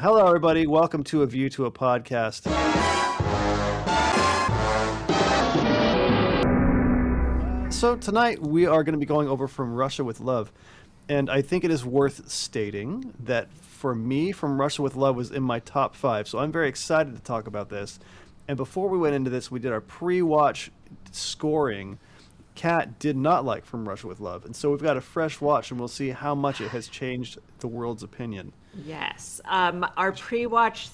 Hello, everybody. Welcome to A View to a Podcast. So tonight we are going to be going over From Russia with Love. And I think it is worth stating that for me, From Russia with Love was in my top 5. So I'm very excited to talk about this. And before we went into this, we did our pre-watch scoring. Kat did not like From Russia with Love. And so we've got a fresh watch, and we'll see how much it has changed the world's opinion. Yes. Our pre-watch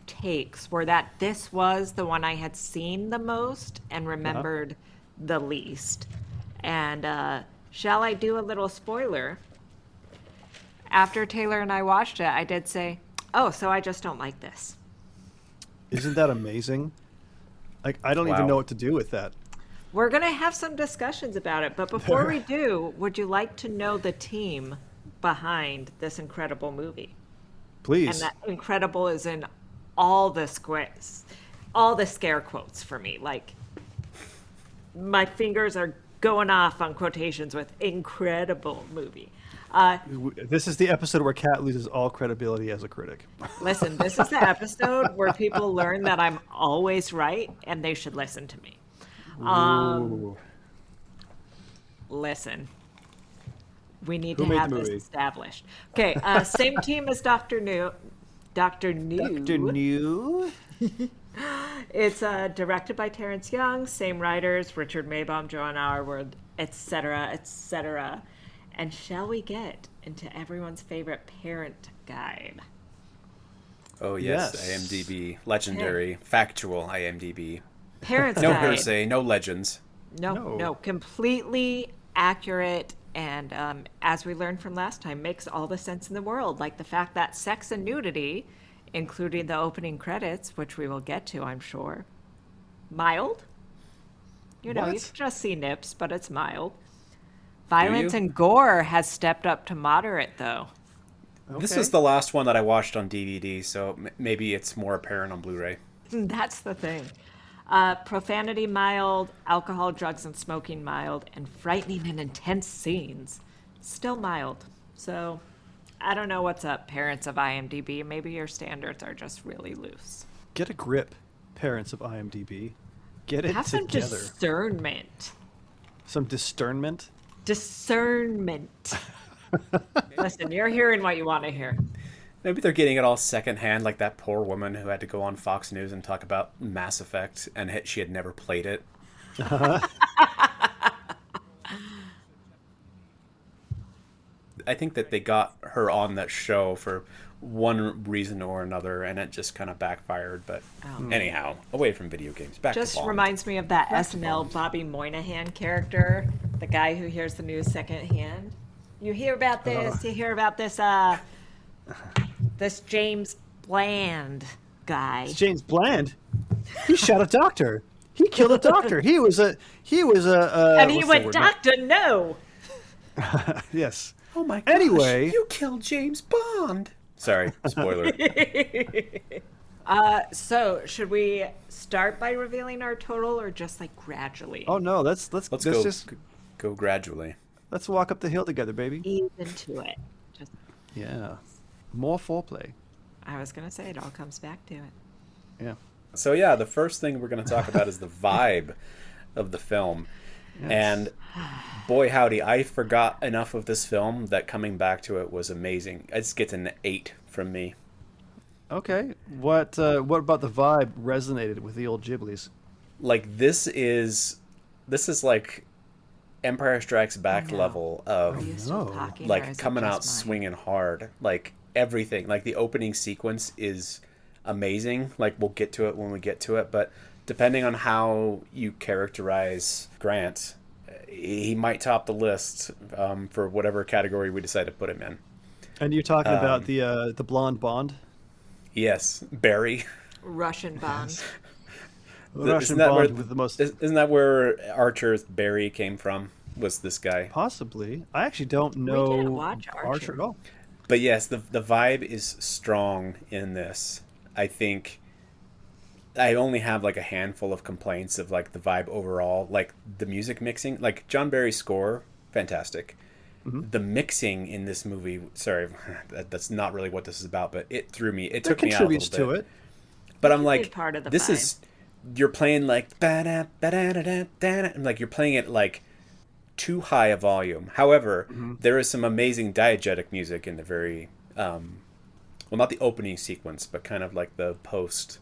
takes were that this was the one I had seen the most and remembered the least. And shall I do a little spoiler? After Taylor and I watched it, I did say, oh, so I just don't like this. Isn't that amazing? Like, I don't even know what to do with that. We're going to have some discussions about it, but before we do, would you like to know the team behind this incredible movie? Please. And that incredible is in all the scare quotes for me. Like, my fingers are going off on quotations with incredible movie. This is the episode where Kat loses all credibility as a critic. Listen, this is the episode where people learn that I'm always right and they should listen to me. Listen, we need to have this established. Okay, same team as Dr. New. Dr. New. It's directed by Terrence Young, same writers, Richard Maybaum, Joanne Arwood, etc., etc. And shall we get into everyone's favorite parent guide? Oh, yes. IMDb. Legendary, factual IMDb. Parents no guide. hearsay, no legends. No. Completely accurate. And as we learned from last time, makes all the sense in the world. Like the fact that sex and nudity, including the opening credits, which we will get to, I'm sure, mild. You know, you can just see nips, but it's mild. Violence and gore has stepped up to moderate, though. Okay. This is the last one that I watched on DVD, so maybe it's more apparent on Blu-ray. That's the thing. Profanity mild, alcohol, drugs, and smoking mild, and frightening and intense scenes still mild. So I don't know what's up, parents of IMDb. Maybe your standards are just really loose. Get a grip, parents of IMDb. Get it Have together. some discernment. Some discernment? Discernment. Listen, you're hearing what you want to hear. Maybe they're getting it all secondhand, like that poor woman who had to go on Fox News and talk about Mass Effect, and she had never played it. I think that they got her on that show for one reason or another, and it just kind of backfired. But anyhow, away from video games. Back to Bond. Just reminds me of that SNL Bobby Moynihan character, the guy who hears the news secondhand. You hear about this, you hear about this, this James Bland guy. It's James Bland? He shot a doctor. He killed a doctor. He was a and he went, Doctor, no. Yes. Oh my gosh, anyway, you killed James Bond. Sorry, spoiler. So should we start by revealing our total, or just like gradually? Oh no, let's go gradually. Let's walk up the hill together, baby. Ease into it. Yeah, more foreplay. I was gonna say it all comes back to it. Yeah. So yeah, the first thing we're going to talk about is the vibe of the film. Yes. And boy howdy, I forgot enough of this film that coming back to it was amazing. It gets an 8 from me. Okay. What about the vibe resonated with the old Ghiblies? Like this is like Empire Strikes Back level of like coming out swinging hard. Like everything, like the opening sequence is amazing. Like we'll get to it when we get to it, but depending on how you characterize Grant, he might top the list for whatever category we decide to put him in. And you're talking about the blonde Bond? Yes, Barry. Russian Bond. Russian Bond with the most. Isn't that where Archer's Barry came from? Was this guy? Possibly. I actually don't know. We didn't watch Archer at all. But yes, the vibe is strong in this. I think I only have like a handful of complaints of like the vibe overall, like the music mixing, like John Barry's score, fantastic. the mixing in this movie, sorry, that's not really what this is about, but it threw me. It took me out a little bit. To it. But I'm like, part of the this vibe. is, you're playing like, and like you're playing it like too high a volume. However, there is some amazing diegetic music in the very, well, not the opening sequence, but kind of like the post.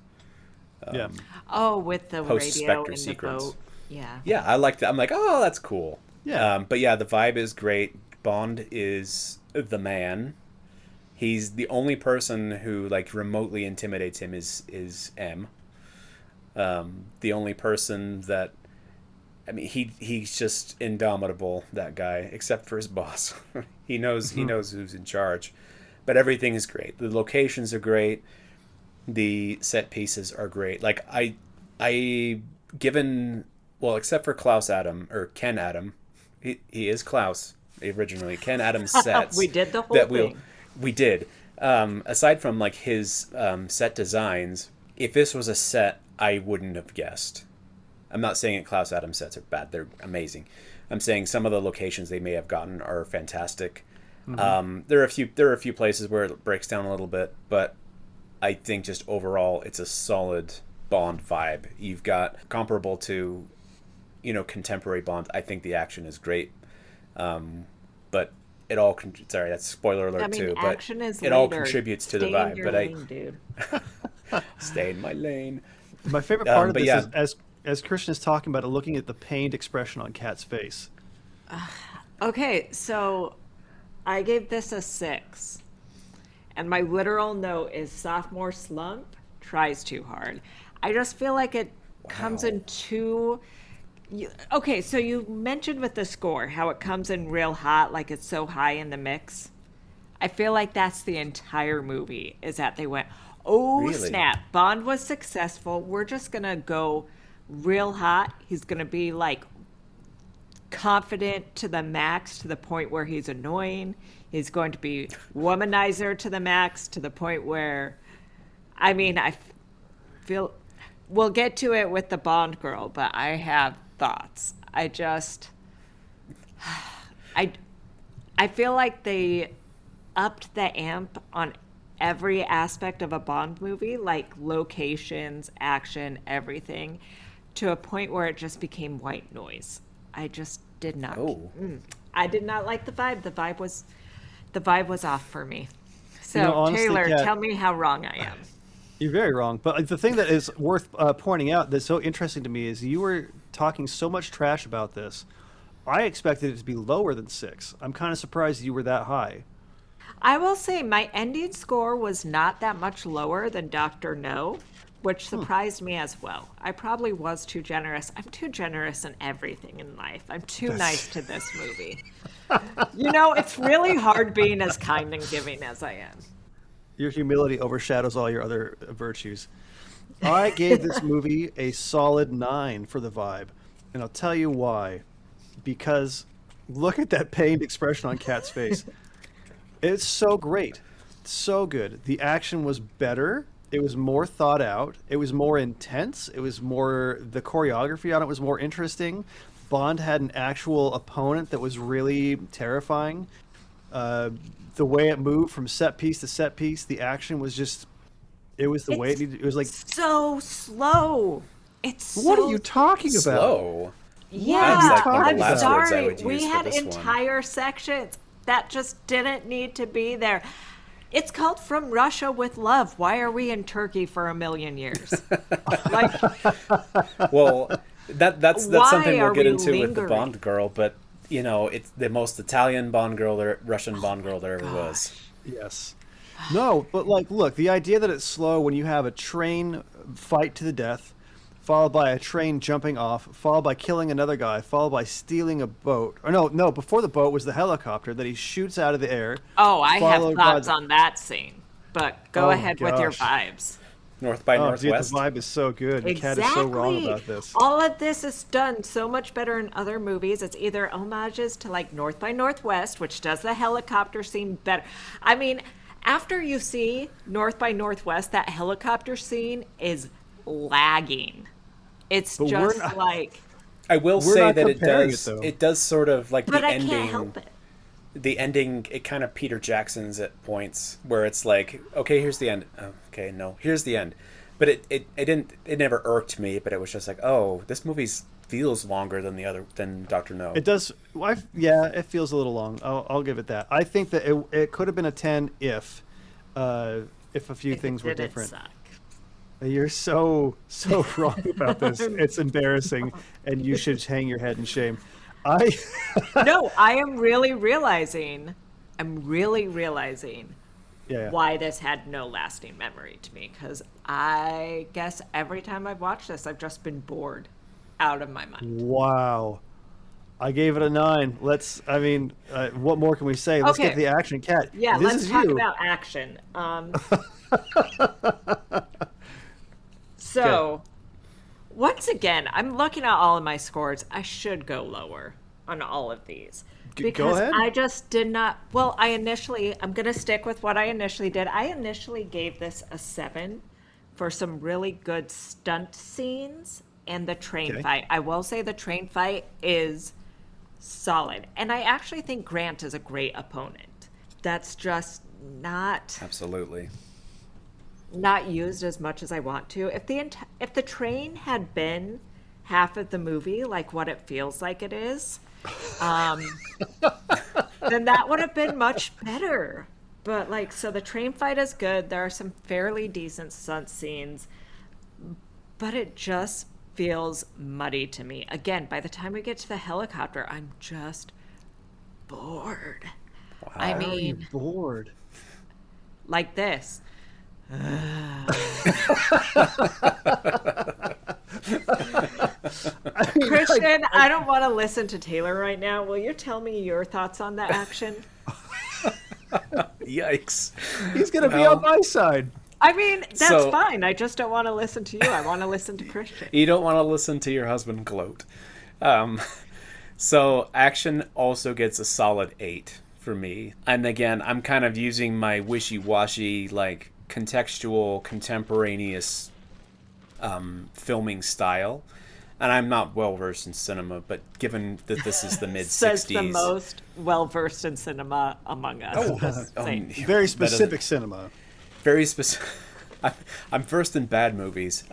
With the radio SPECTRE in sequence. the boat. Yeah. Yeah, I like that. I'm like, oh, that's cool. Yeah. But yeah, the vibe is great. Bond is the man. He's the only person who like remotely intimidates him is M. The only person that, I mean, he's just indomitable, that guy, except for his boss. he knows who's in charge. But everything is great. The locations are great. The set pieces are great. Like I given, well, except for Ken Adam, he is Klaus originally. Ken Adam's sets. We did the whole thing. We did. Aside from like his set designs, if this was a set, I wouldn't have guessed. I'm not saying that Klaus Adams sets are bad. They're amazing. I'm saying some of the locations they may have gotten are fantastic. There are a few places where it breaks down a little bit, but I think just overall it's a solid Bond vibe. You've got comparable to, contemporary Bond. I think the action is great, but it all sorry, that's spoiler alert too. But it all contributes to the vibe. But stay in my lane. My favorite part of this is as Christian is talking about it, looking at the pained expression on Kat's face. Okay, so I gave this a 6. And my literal note is sophomore slump, tries too hard. I just feel like it comes in too... Okay, so you mentioned with the score how it comes in real hot, like it's so high in the mix. I feel like that's the entire movie, is that they went, really? Snap, Bond was successful. We're just going to go real hot. He's going to be like confident to the max, to the point where he's annoying. He's going to be womanizer to the max, to the point where, I mean, I feel, we'll get to it with the Bond girl, but I have thoughts. I feel like they upped the amp on every aspect of a Bond movie, like locations, action, everything, to a point where it just became white noise. I just did not. I did not like the vibe. The vibe was off for me. So, honestly, Taylor, tell me how wrong I am. You're very wrong. But the thing that is worth pointing out that's so interesting to me is you were talking so much trash about this. I expected it to be lower than 6. I'm kind of surprised you were that high. I will say my ending score was not that much lower than Dr. No, which surprised me as well. I probably was too generous. I'm too generous in everything in life. I'm too nice to this movie. It's really hard being as kind and giving as I am. Your humility overshadows all your other virtues. I gave this movie a solid 9 for the vibe, and I'll tell you why. Because look at that pained expression on Kat's face. It's so great. So good. The action was better. It was more thought out. It was more intense. The choreography on it was more interesting. Bond had an actual opponent that was really terrifying. The way it moved from set piece to set piece, the action was just, it was the way it needed. It was like so slow. What are you talking about? Slow. Yeah, I'm sorry. We had entire sections that just didn't need to be there. It's called From Russia with Love. Why are we in Turkey for 1,000,000 years? Well, that's something we'll get into with the Bond girl, but it's the most Italian Bond girl or Russian Bond girl there ever was. Yes. No, but look, the idea that it's slow when you have a train fight to the death, followed by a train jumping off, followed by killing another guy, followed by stealing a boat. Or no, before the boat was the helicopter that he shoots out of the air. Oh, I have thoughts on that scene, but go ahead with your vibes. North by Northwest. Dude, the vibe is so good. Exactly. Kat is so wrong about this. All of this is done so much better in other movies. It's either homages to like North by Northwest, which does the helicopter scene better. I mean, after you see North by Northwest, that helicopter scene is lagging. It's just like... I will say that it does sort of like the ending... But I can't help it. the ending, it kind of Peter Jackson's at points where it's like, okay, here's the end. Oh, okay, no, here's the end. But it never irked me, but it was just like, oh, this movie feels longer than Dr. No. It does. Yeah, it feels a little long. I'll give it that. I think that it could have been a 10 if a few things were different. Suck. You're so wrong about this. It's embarrassing, and you should hang your head in shame. No, I am really realizing. Yeah. Why this had no lasting memory to me, because I guess every time I've watched this, I've just been bored out of my mind. Wow. I gave it a 9. What more can we say? Let's get to the action. Kat, yeah, let's talk about action. So, once again, I'm looking at all of my scores. I should go lower on all of these. Because I just did not. Well, I'm going to stick with what I initially did. I initially gave this a 7 for some really good stunt scenes and the train fight. I will say the train fight is solid. And I actually think Grant is a great opponent. That's just not. Absolutely. Not used as much as I want to. If the train had been half of the movie, like what it feels like it is, then that would have been much better. But so the train fight is good. There are some fairly decent stunt scenes, but it just feels muddy to me. Again, by the time we get to the helicopter, I'm just bored. Wow. I mean, bored like this. Christian, I don't want to listen to Taylor right now. Will you tell me your thoughts on the action? Yikes. He's going to be on my side. I mean, that's fine. I just don't want to listen to you. I want to listen to Christian. You don't want to listen to your husband gloat. So action also gets a solid 8 for me. And again, I'm kind of using my wishy-washy, contextual, contemporaneous filming style. And I'm not well-versed in cinema, but given that this is the mid-60s... Says the most well-versed in cinema among us. Very specific cinema. Very specific. I'm versed in bad movies.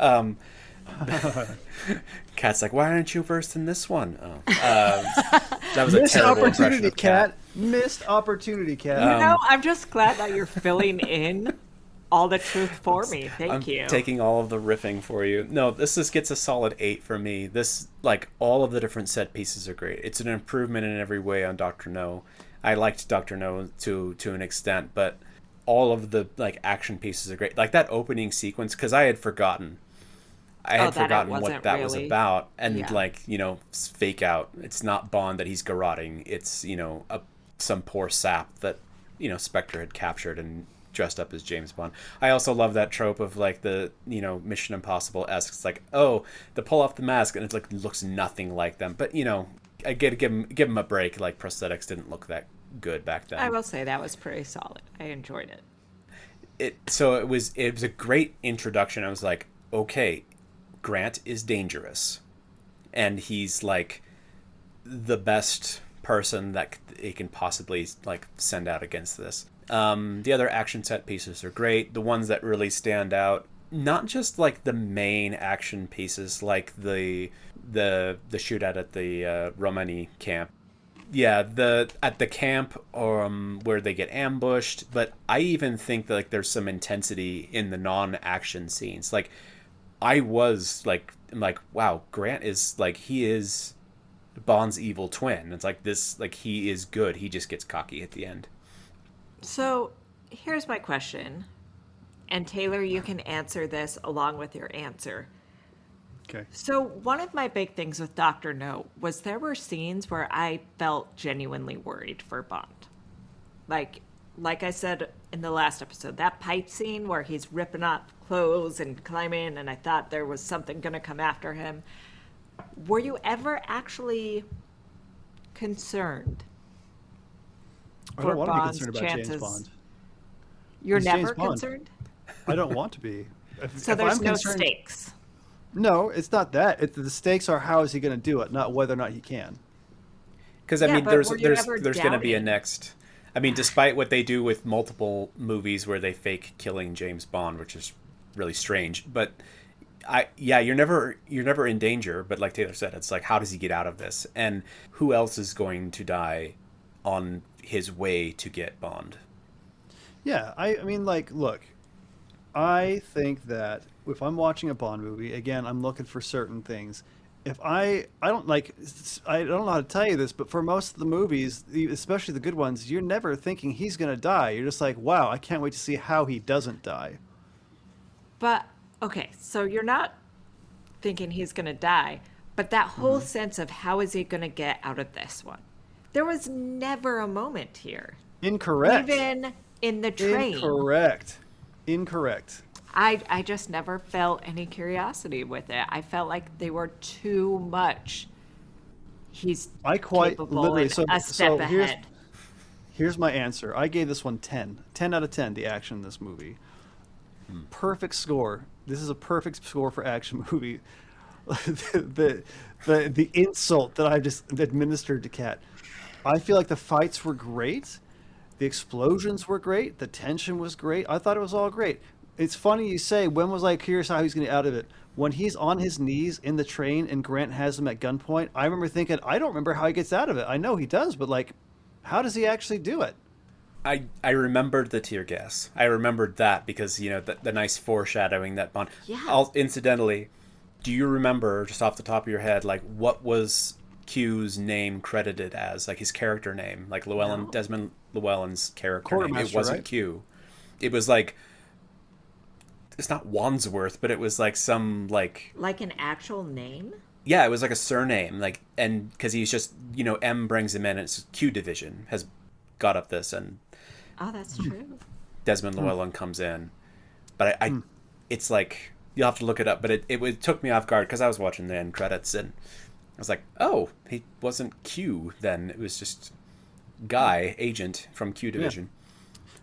Kat's like, why aren't you versed in this one? That was a terrible impression of Kat. Missed opportunity, Kat. I'm just glad that you're filling in all the truth for me. Thank you. Taking all of the riffing for you. No, this gets a solid 8 for me. This, all of the different set pieces are great. It's an improvement in every way on Dr. No. I liked Dr. No to an extent, but all of the action pieces are great. That opening sequence, because I had forgotten. I had forgotten what that was about. And fake out. It's not Bond that he's garroting. It's, some poor sap that, Spectre had captured and dressed up as James Bond. I also love that trope of the Mission Impossible-esque. It's they pull off the mask and it's looks nothing like them. But I get to give them a break. Prosthetics didn't look that good back then. I will say that was pretty solid. I enjoyed it. So it was a great introduction. I was like, okay, Grant is dangerous, and he's the best person that they can possibly send out against this. The other action set pieces are great. The ones that really stand out, not just the main action pieces, the shootout at the Romani camp. Yeah, at the camp where they get ambushed, but I even think that there's some intensity in the non-action scenes. I was I'm wow, Grant is he is Bond's evil twin. It's this, he is good. He just gets cocky at the end. So here's my question, and Taylor, you can answer this along with your answer. Okay. So one of my big things with Dr. No was there were scenes where I felt genuinely worried for Bond. Like I said in the last episode, that pipe scene where he's ripping up clothes and climbing, and I thought there was something going to come after him. Were you ever actually concerned? I don't want to be concerned about James Bond. You're never concerned? I don't want to be. So there's no stakes? No, it's not that. The stakes are how is he going to do it, not whether or not he can. Because I mean, but there's were you ever going to be a doubting? next. I mean, despite what they do with multiple movies where they fake killing James Bond, which is really strange, but you're never in danger. But like Taylor said, it's like, how does he get out of this? And who else is going to die on his way to get Bond? Yeah, I mean, like, look, I think that if I'm watching a Bond movie, again, I'm looking for certain things. If I don't like, I don't know how to tell you this, but for most of the movies, especially the good ones, you're never thinking he's gonna die. You're just like, wow, I can't wait to see how he doesn't die. But okay, so you're not thinking he's going to die, but that whole Mm-hmm. sense of how is he going to get out of this one? There was never a moment here. Incorrect. Even in the train. Incorrect. Incorrect. I just never felt any curiosity with it. I felt like they were too much. He's I quite capable literally and so a step here's ahead. here's my answer. I gave this one 10. 10 out of 10, the action in this movie. Perfect score. This is a perfect score for action movie. The insult that I just administered to Kat. I feel like the fights were great. The explosions were great. The tension was great. I thought it was all great. It's funny you say, when was I curious how he's going to get out of it? When he's on his knees in the train and Grant has him at gunpoint, I remember thinking, I don't remember how he gets out of it. I know he does, but like, how does he actually do it? I remembered the tear gas. I remembered that because, you know, the nice foreshadowing that Bond. Yeah. Incidentally, do you remember, just off the top of your head, like, what was Q's name credited as? Like, his character name? Like, No. Desmond Llewellyn's character name. It Quartermaster, wasn't right? Q. It was like, it's not Wandsworth, but it was like some, like, Like an actual name? yeah, it was like a surname. Like, and because he's just, you know, M brings him in, and it's Q Division has got up this, and Oh, that's true. Desmond Llewellyn comes in. But I it's like, you'll have to look it up, but it took me off guard because I was watching the end credits and I was like, oh, he wasn't Q then. It was just Guy, agent from Q Division.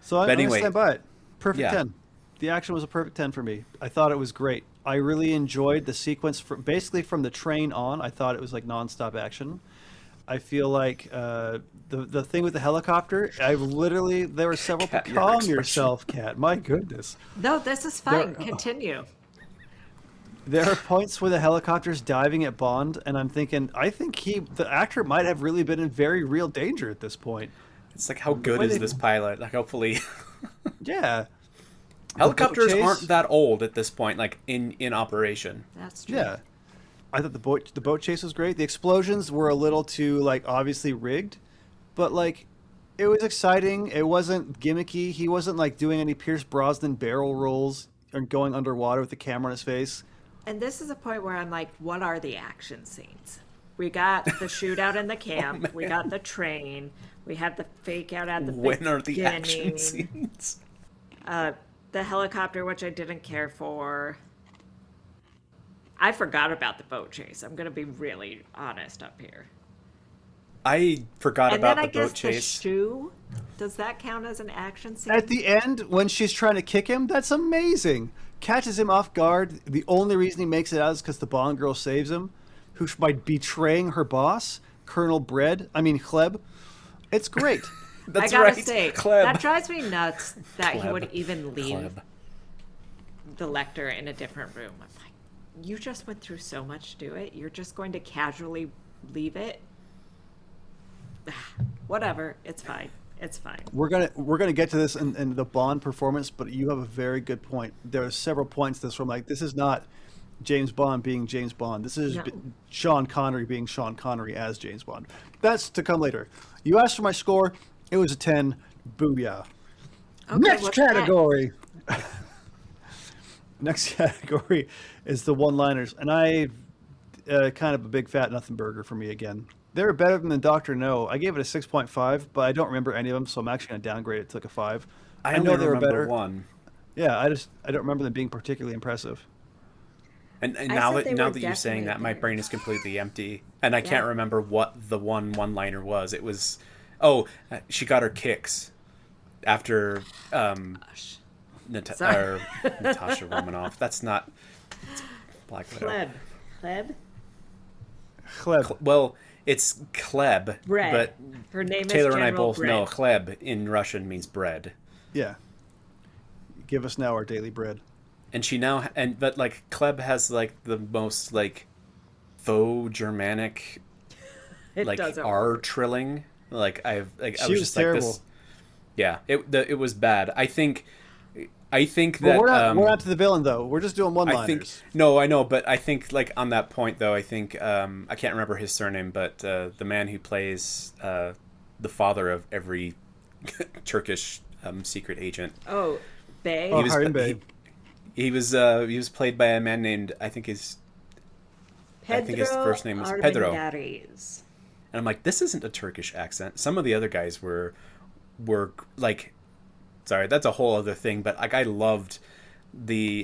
So I'm going to anyway, stand by it. Perfect yeah. 10. The action was a perfect 10 for me. I thought it was great. I really enjoyed the sequence basically from the train on. I thought it was like nonstop action. I feel like the thing with the helicopter, there were several Cat, your calm expression. yourself, Cat. My goodness. No, this is fine. There- Continue. There are points where the helicopter's diving at Bond, and I'm thinking, I think the actor might have really been in very real danger at this point. It's like, how good way is they- this pilot? Like, hopefully... Yeah. Helicopters The boat chase- aren't that old at this point, like, in operation. That's true. Yeah. I thought the boat chase was great. The explosions were a little too, like, obviously rigged, but, like, it was exciting. It wasn't gimmicky. He wasn't, like, doing any Pierce Brosnan barrel rolls or going underwater with the camera on his face. And this is a point where I'm like, what are the action scenes? We got the shootout in the camp. We got the train. We had the fake out at the When are the action beginning. scenes? The helicopter, which I didn't care for. I forgot about the boat chase. I'm going to be really honest up here. I forgot And about then I the boat guess chase. the shoe, does that count as an action scene? At the end, when she's trying to kick him, that's amazing. Catches him off guard. The only reason he makes it out is because the Bond girl saves him, who's by betraying her boss, Colonel Chleb. It's great. That's I gotta right. say, Cleb. that drives me nuts that he Cleb. would even leave Cleb. the Lecter in a different room. I'm like, you just went through so much to do it. You're just going to casually leave it. Whatever, it's fine. It's fine. We're gonna get to this in the Bond performance, but you have a very good point. There are several points this where I'm like, this is not James Bond being James Bond. This is No. Sean Connery being Sean Connery as James Bond. That's to come later. You asked for my score. It was a 10. Booyah. Okay, Next what's that? category. Next category is the one-liners, and I kind of a big fat nothing burger for me again. They were better than Doctor No. I gave it a 6.5, but I don't remember any of them, so I'm actually going to downgrade it to like a 5. I know only they were remember better. one. Yeah, I don't remember them being particularly impressive. And I now said that they now were that you're saying that, definitely my better. brain is completely empty, and I Yeah. can't remember what the one-liner was. It was, she got her kicks after Gosh. Natasha Sorry. Romanoff. That's not it's Black Widow. Cleb. Chleb. Well, It's Kleb, bread. but Her name Taylor is and I General both Bread. know Kleb in Russian means bread. Yeah. Give us now our daily bread. And she now, but like Kleb has like the most like faux Germanic, like R trilling. Like I was just terrible. like this. Yeah, it was bad. I think that we're not to the villain though. We're just doing one-liners. No, I know, but I think like on that point though, I think I can't remember his surname, but the man who plays the father of every Turkish secret agent. Oh, Bey. He was played by a man named I think his first name was Pedro. And I'm like, this isn't a Turkish accent. Some of the other guys were like, sorry, that's a whole other thing. But like, I loved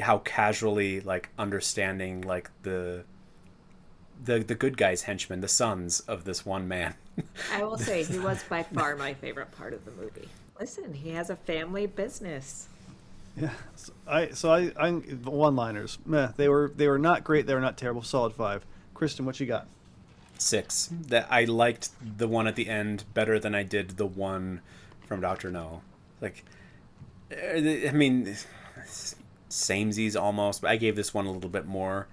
how casually like understanding like the good guys henchmen, the sons of this one man. I will say he was by far my favorite part of the movie. Listen, he has a family business. Yeah, I one-liners. Meh, they were not great. They were not terrible. Solid 5. Kristen, what you got? 6. That I liked the one at the end better than I did the one from Dr. No. Like, I mean, samesies almost, but I gave this one a little bit more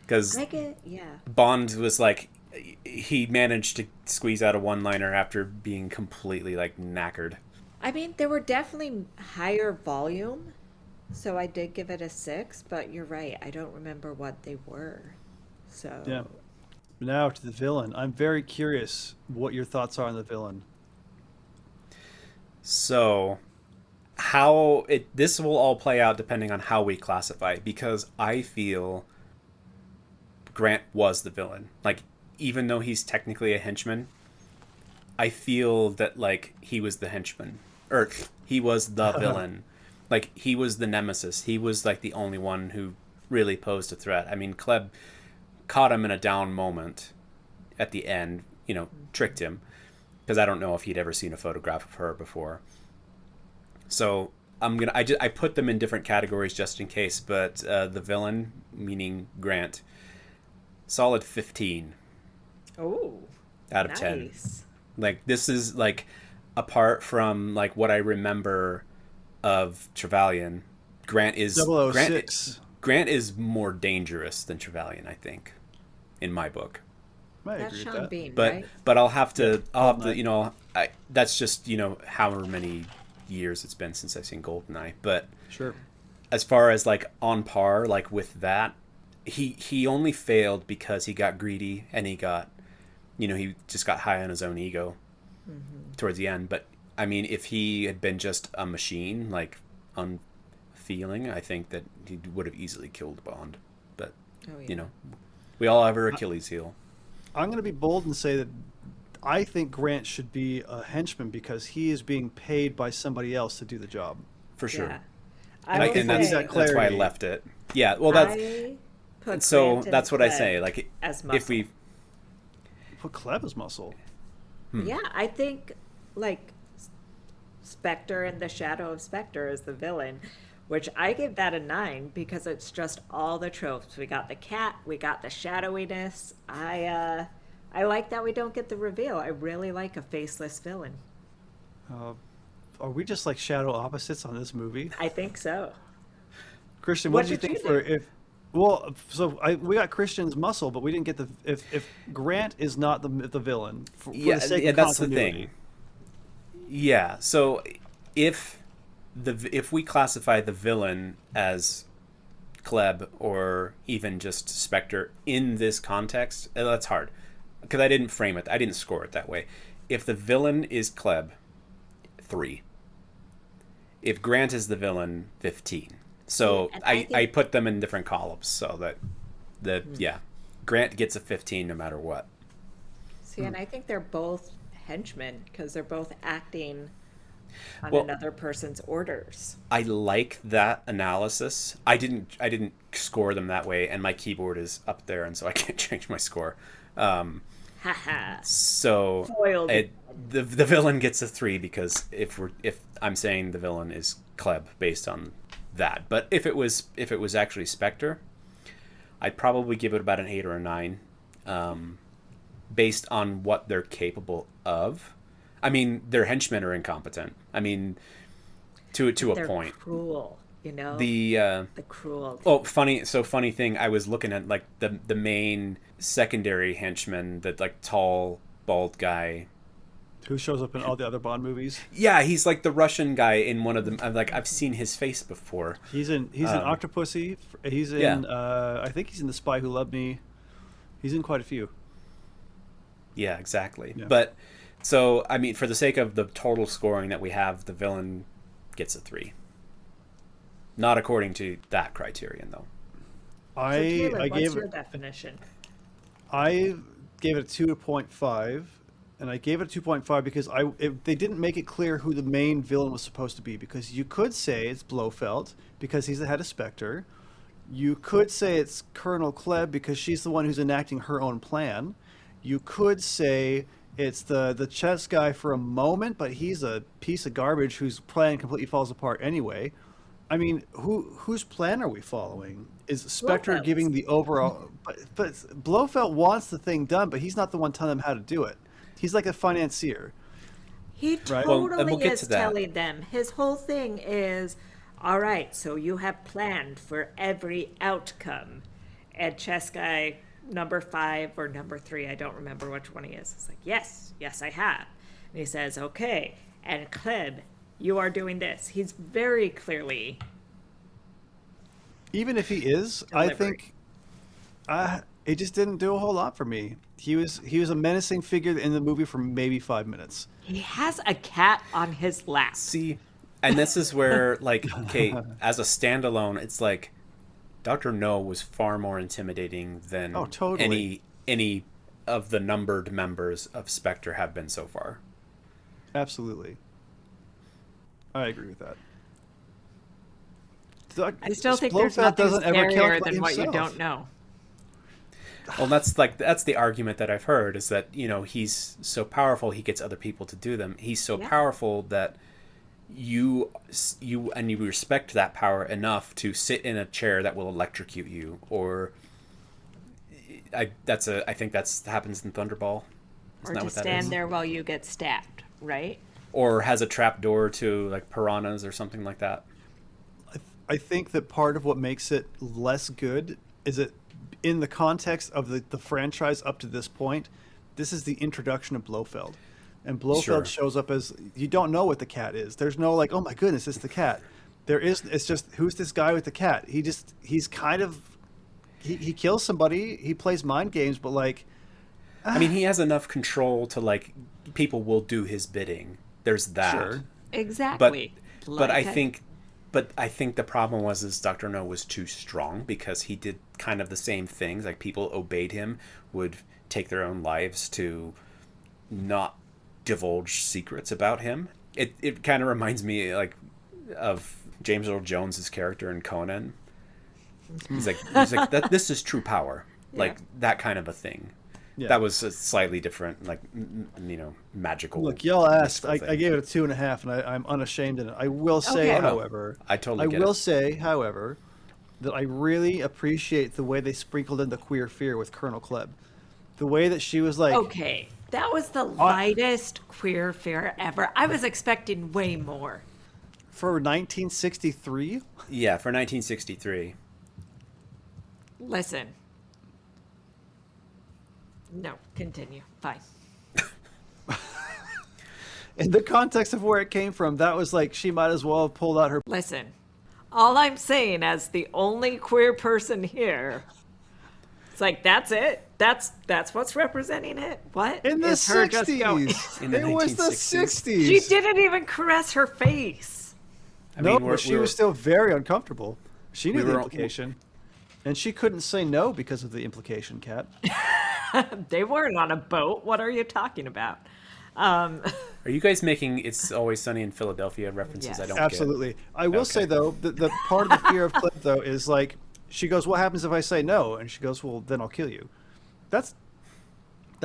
because Bond was like, he managed to squeeze out a one-liner after being completely like knackered. I mean, there were definitely higher volume, so I did give it a 6, but you're right, I don't remember what they were. So yeah. Now to the villain. I'm very curious what your thoughts are on the villain. So this will all play out depending on how we classify, because I feel Grant was the villain. Like, even though he's technically a henchman, I feel that like he was the henchman, or he was the villain. Like, he was the nemesis. He was like the only one who really posed a threat. I mean, Kleb caught him in a down moment at the end, tricked him, because I don't know if he'd ever seen a photograph of her before. So I put them in different categories just in case, but the villain, meaning Grant, solid 15. Oh, out of nice. 10. Like, this is like, apart from like what I remember of Trevelyan, Grant is 006. Grant is more dangerous than Trevelyan, I think, in my book. That's Sean Bean, but right? But I'll have to that's just however many years it's been since I've seen GoldenEye. But sure, as far as like on par, like with that, he only failed because he got greedy and he got, he just got high on his own ego towards the end. But I mean, if he had been just a machine, like unfeeling, I think that he would have easily killed Bond. But we all have our Achilles heel. I'm going to be bold and say that I think Grant should be a henchman because he is being paid by somebody else to do the job. For sure. Yeah. And that's why I left it. Yeah, well, that's what I say. Like, if we put Kleb as muscle. Yeah, I think like Spectre and the Shadow of Spectre is the villain, which I give that a 9 because it's just all the tropes. We got the cat, we got the shadowiness. I like that we don't get the reveal. I really like a faceless villain. Are we just like shadow opposites on this movie? I think so. Christian, what did you think for if? Well, we got Christian's muscle, but we didn't get if Grant is not the villain for the sake of that's continuity. The thing. Yeah, so if we classify the villain as Kleb or even just Spectre in this context, that's hard because I didn't frame it. I didn't score it that way. If the villain is Kleb, 3. If Grant is the villain, 15. So I put them in different columns so that Grant gets a 15 no matter what. See, and I think they're both henchmen because they're both acting on another person's orders. I like that analysis. I didn't score them that way, and my keyboard is up there, and so I can't change my score. So the villain gets a 3 because if I'm saying the villain is Kleb based on that, but if it was actually Spectre, I'd probably give it about an 8 or a 9. based on what they're capable of. I mean, their henchmen are incompetent. I mean, to a point. Cruel, you know. The cruelty. Oh, funny thing. I was looking at like the main secondary henchman, that like tall, bald guy. Who shows up in all the other Bond movies? Yeah, he's like the Russian guy in one of them. I've seen his face before. He's in Octopussy. He's in I think he's in The Spy Who Loved Me. He's in quite a few. Yeah, exactly. Yeah. But so I mean, for the sake of the total scoring that we have, the villain gets a 3. Not according to that criterion, though. What's your definition? I gave it a 2.5. And I gave it a 2.5 because they didn't make it clear who the main villain was supposed to be. Because you could say it's Blofeld because he's the head of SPECTRE. You could say it's Colonel Klebb because she's the one who's enacting her own plan. You could say it's the chess guy for a moment, but he's a piece of garbage whose plan completely falls apart anyway. I mean, whose plan are we following? Is SPECTRE giving the overall... But Blofeld wants the thing done, but he's not the one telling them how to do it. He's like a financier. He totally is telling them. His whole thing is, all right, so you have planned for every outcome. And chess guy number 5 or number 3, I don't remember which one he is. It's like, yes, I have. And he says, okay, and Klebb, you are doing this. He's very clearly... Even if he is, delivering. I think it just didn't do a whole lot for me. He was a menacing figure in the movie for maybe 5 minutes. He has a cat on his lap. See, and this is where, like, okay, as a standalone, it's like Dr. No was far more intimidating than any of the numbered members of SPECTRE have been so far. Absolutely. I agree with that. I still think there's nothing scarier than what you don't know. Well, that's the argument that I've heard, is that, you know, he's so powerful he gets other people to do them. He's so powerful that you respect that power enough to sit in a chair that will electrocute you, or I think that's happens in Thunderball. Isn't that what that is? Or to stand there while you get stabbed, right? Or has a trap door to like piranhas or something like that. I think that part of what makes it less good is that in the context of the franchise up to this point, this is the introduction of Blofeld. And Blofeld shows up as, you don't know what the cat is. There's no like, oh my goodness, it's the cat. It's just, who's this guy with the cat? He's kind of, he kills somebody, he plays mind games, but like... I mean, he has enough control to like, people will do his bidding. There's that. Sure. Exactly. But I think the problem was Dr. No was too strong, because he did kind of the same things. Like, people obeyed him, would take their own lives to not divulge secrets about him. It kind of reminds me like of James Earl Jones's character in Conan. He's like that. This is true power, like that kind of a thing. Yeah. That was a slightly different, like, you know, magical. Look, y'all asked. I gave it a 2.5, and I'm unashamed in it. I will say, however, however, that I really appreciate the way they sprinkled in the queer fear with Colonel Klebb. The way that she was like, okay, that was the lightest queer fear ever. I was expecting way more. For 1963? Yeah, for 1963. Listen. No, continue. Fine. In the context of where it came from, that was like, she might as well have pulled out her... Listen, all I'm saying as the only queer person here, it's like, that's it? That's what's representing it? What? In the 60s! It was the 60s! She didn't even caress her face. But she was still very uncomfortable. She knew the implication. And she couldn't say no because of the implication, Kat. They weren't on a boat. What are you talking about? Are you guys making It's Always Sunny in Philadelphia references? Yes. I don't Absolutely. get. I will say, though, the part of the fear of Cliff, though, is like, she goes, what happens if I say no? And she goes, well, then I'll kill you. That's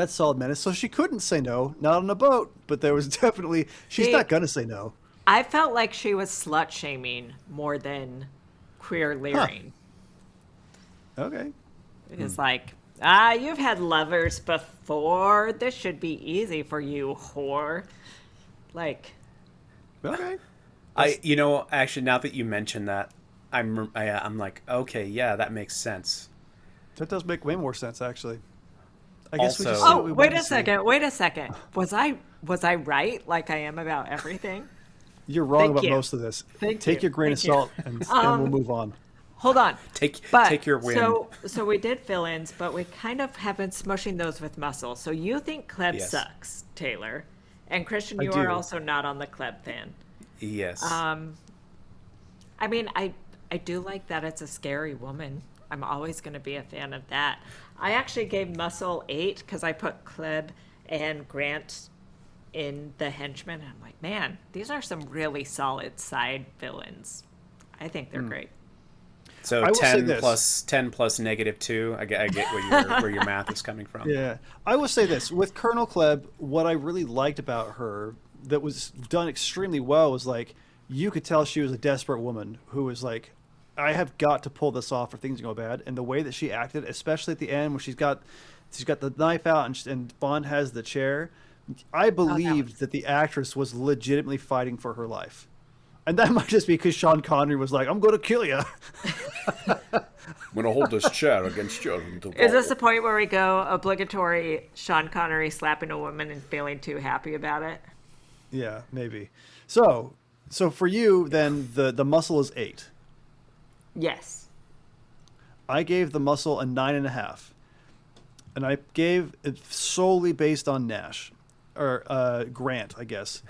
solid menace. So she couldn't say no, not on a boat, but there was definitely, she's not going to say no. I felt like she was slut-shaming more than queer leering. Okay. It's like, You've had lovers before. This should be easy for you, whore. Like, Okay. Actually, now that you mention that, I'm like, okay, yeah, that makes sense. That does make way more sense, actually. I guess Also, we just see what we wait want a to see. second. Wait a second. Was I right? Like I am about everything? You're wrong Thank about you. most of this. Thank Take you. your grain of Thank you. salt, and we'll move on. Hold on. Take your win. So we did fill-ins, but we kind of have been smushing those with muscle. So you think Kleb Yes. sucks, Taylor. And Christian, I you do. are also not on the Kleb fan. Yes. I mean, I do like that it's a scary woman. I'm always going to be a fan of that. I actually gave Muscle 8 because I put Kleb and Grant in the henchmen. I'm like, man, these are some really solid side villains. I think they're great. So I will say 10 this. plus -2. I get where your math is coming from. Yeah. I will say this. With Colonel Kleb, what I really liked about her that was done extremely well was like, you could tell she was a desperate woman who was like, I have got to pull this off or things go bad. And the way that she acted, especially at the end when she's got the knife out and Bond has the chair, I believed that the actress was legitimately fighting for her life. And that might just be because Sean Connery was like, I'm going to kill you. I'm going to hold this chair against you. Is this the point where we go obligatory Sean Connery slapping a woman and feeling too happy about it? Yeah, maybe. So for you, then the muscle is 8. Yes. I gave the muscle a 9.5, and I gave it solely based on Nash or Grant, I guess.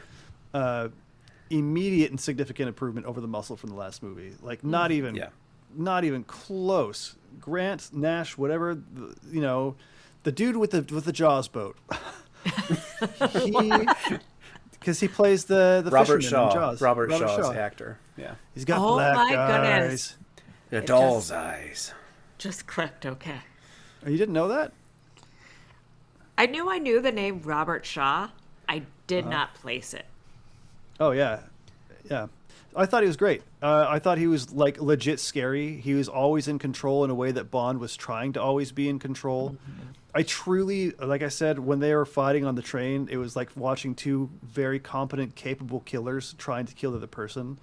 Immediate and significant improvement over the muscle from the last movie. Like not even close. Grant, Nash, whatever, the dude with the Jaws boat. Because he plays the Robert fisherman in Shaw. Jaws. Robert Shaw's actor. Yeah. He's got Oh black my eyes. goodness. The doll's eyes. Just clicked, okay. Oh, you didn't know that? I knew the name Robert Shaw. I did not place it. Oh, yeah. Yeah. I thought he was great. I thought he was like legit scary. He was always in control in a way that Bond was trying to always be in control. Mm-hmm. I truly, like I said, when they were fighting on the train, it was like watching two very competent, capable killers trying to kill the other person.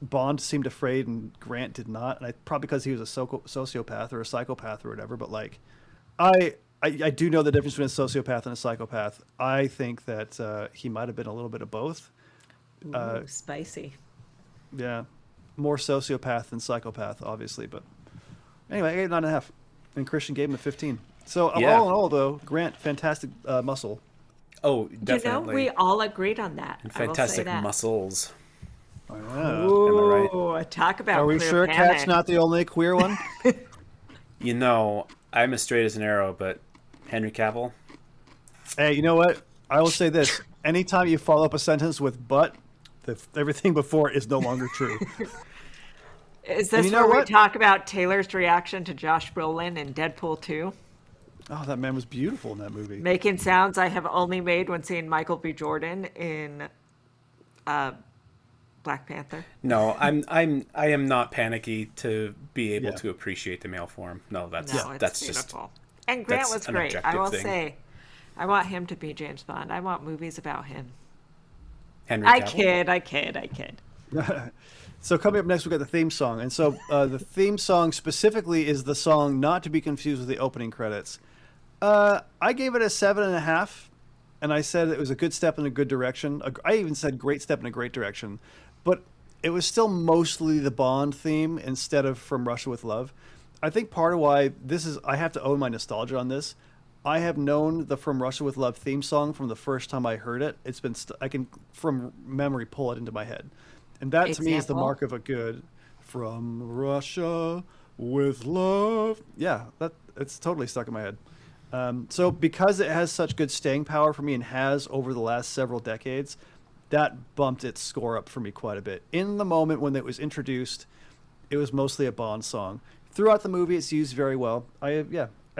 Bond seemed afraid and Grant did not. And probably because he was a sociopath or a psychopath or whatever. But like, I do know the difference between a sociopath and a psychopath. I think that he might have been a little bit of both. Ooh, spicy. Yeah, more sociopath than psychopath, obviously. But anyway, I gave 9.5, and Christian gave him a 15. So all in all, though, Grant, fantastic muscle. Oh, definitely. We all agreed on that. And fantastic muscles. Oh, yeah. Ooh, Am I right? Talk about. Are we queer sure panic. Kat's not the only queer one? I'm as straight as an arrow, but Henry Cavill. Hey, you know what? I will say this: anytime you follow up a sentence with "but," everything before is no longer true. Is this where we talk about Taylor's reaction to Josh Brolin in Deadpool 2? Oh, that man was beautiful in that movie. Making sounds I have only made when seeing Michael B. Jordan in Black Panther. No, I am not panicky to be able to appreciate the male form. No, that's beautiful. just. And Grant that's was an great. I objective will thing. say, I want him to be James Bond. I want movies about him. Henry I Cavill? kid. So coming up next, we've got the theme song. And so the theme song specifically is the song not to be confused with the opening credits. I gave it a 7.5, and I said it was a good step in a good direction. I even said great step in a great direction. But it was still mostly the Bond theme instead of From Russia with Love. I think part of why I have to own my nostalgia on this. I have known the From Russia with Love theme song from the first time I heard it. It's been I can from memory pull it into my head, and that to me is the mark of a good From Russia with Love. Yeah, it's totally stuck in my head. So because it has such good staying power for me and has over the last several decades, that bumped its score up for me quite a bit. In the moment when it was introduced, it was mostly a Bond song. Throughout the movie, it's used very well. I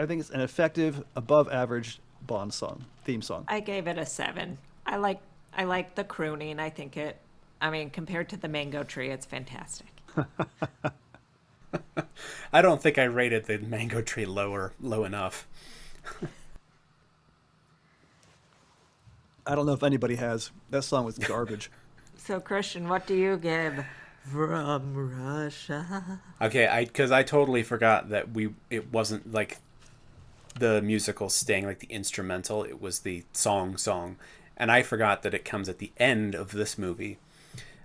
think it's an effective, above-average Bond song, theme song. I gave it a 7. I like the crooning. I think compared to the Mango Tree, it's fantastic. I don't think I rated the mango tree low enough. I don't know if anybody has. That song was garbage. So, Christian, what do you give From Russia? Okay, because I totally forgot that it wasn't like the musical staying like the instrumental. It was the song, and I forgot that it comes at the end of this movie.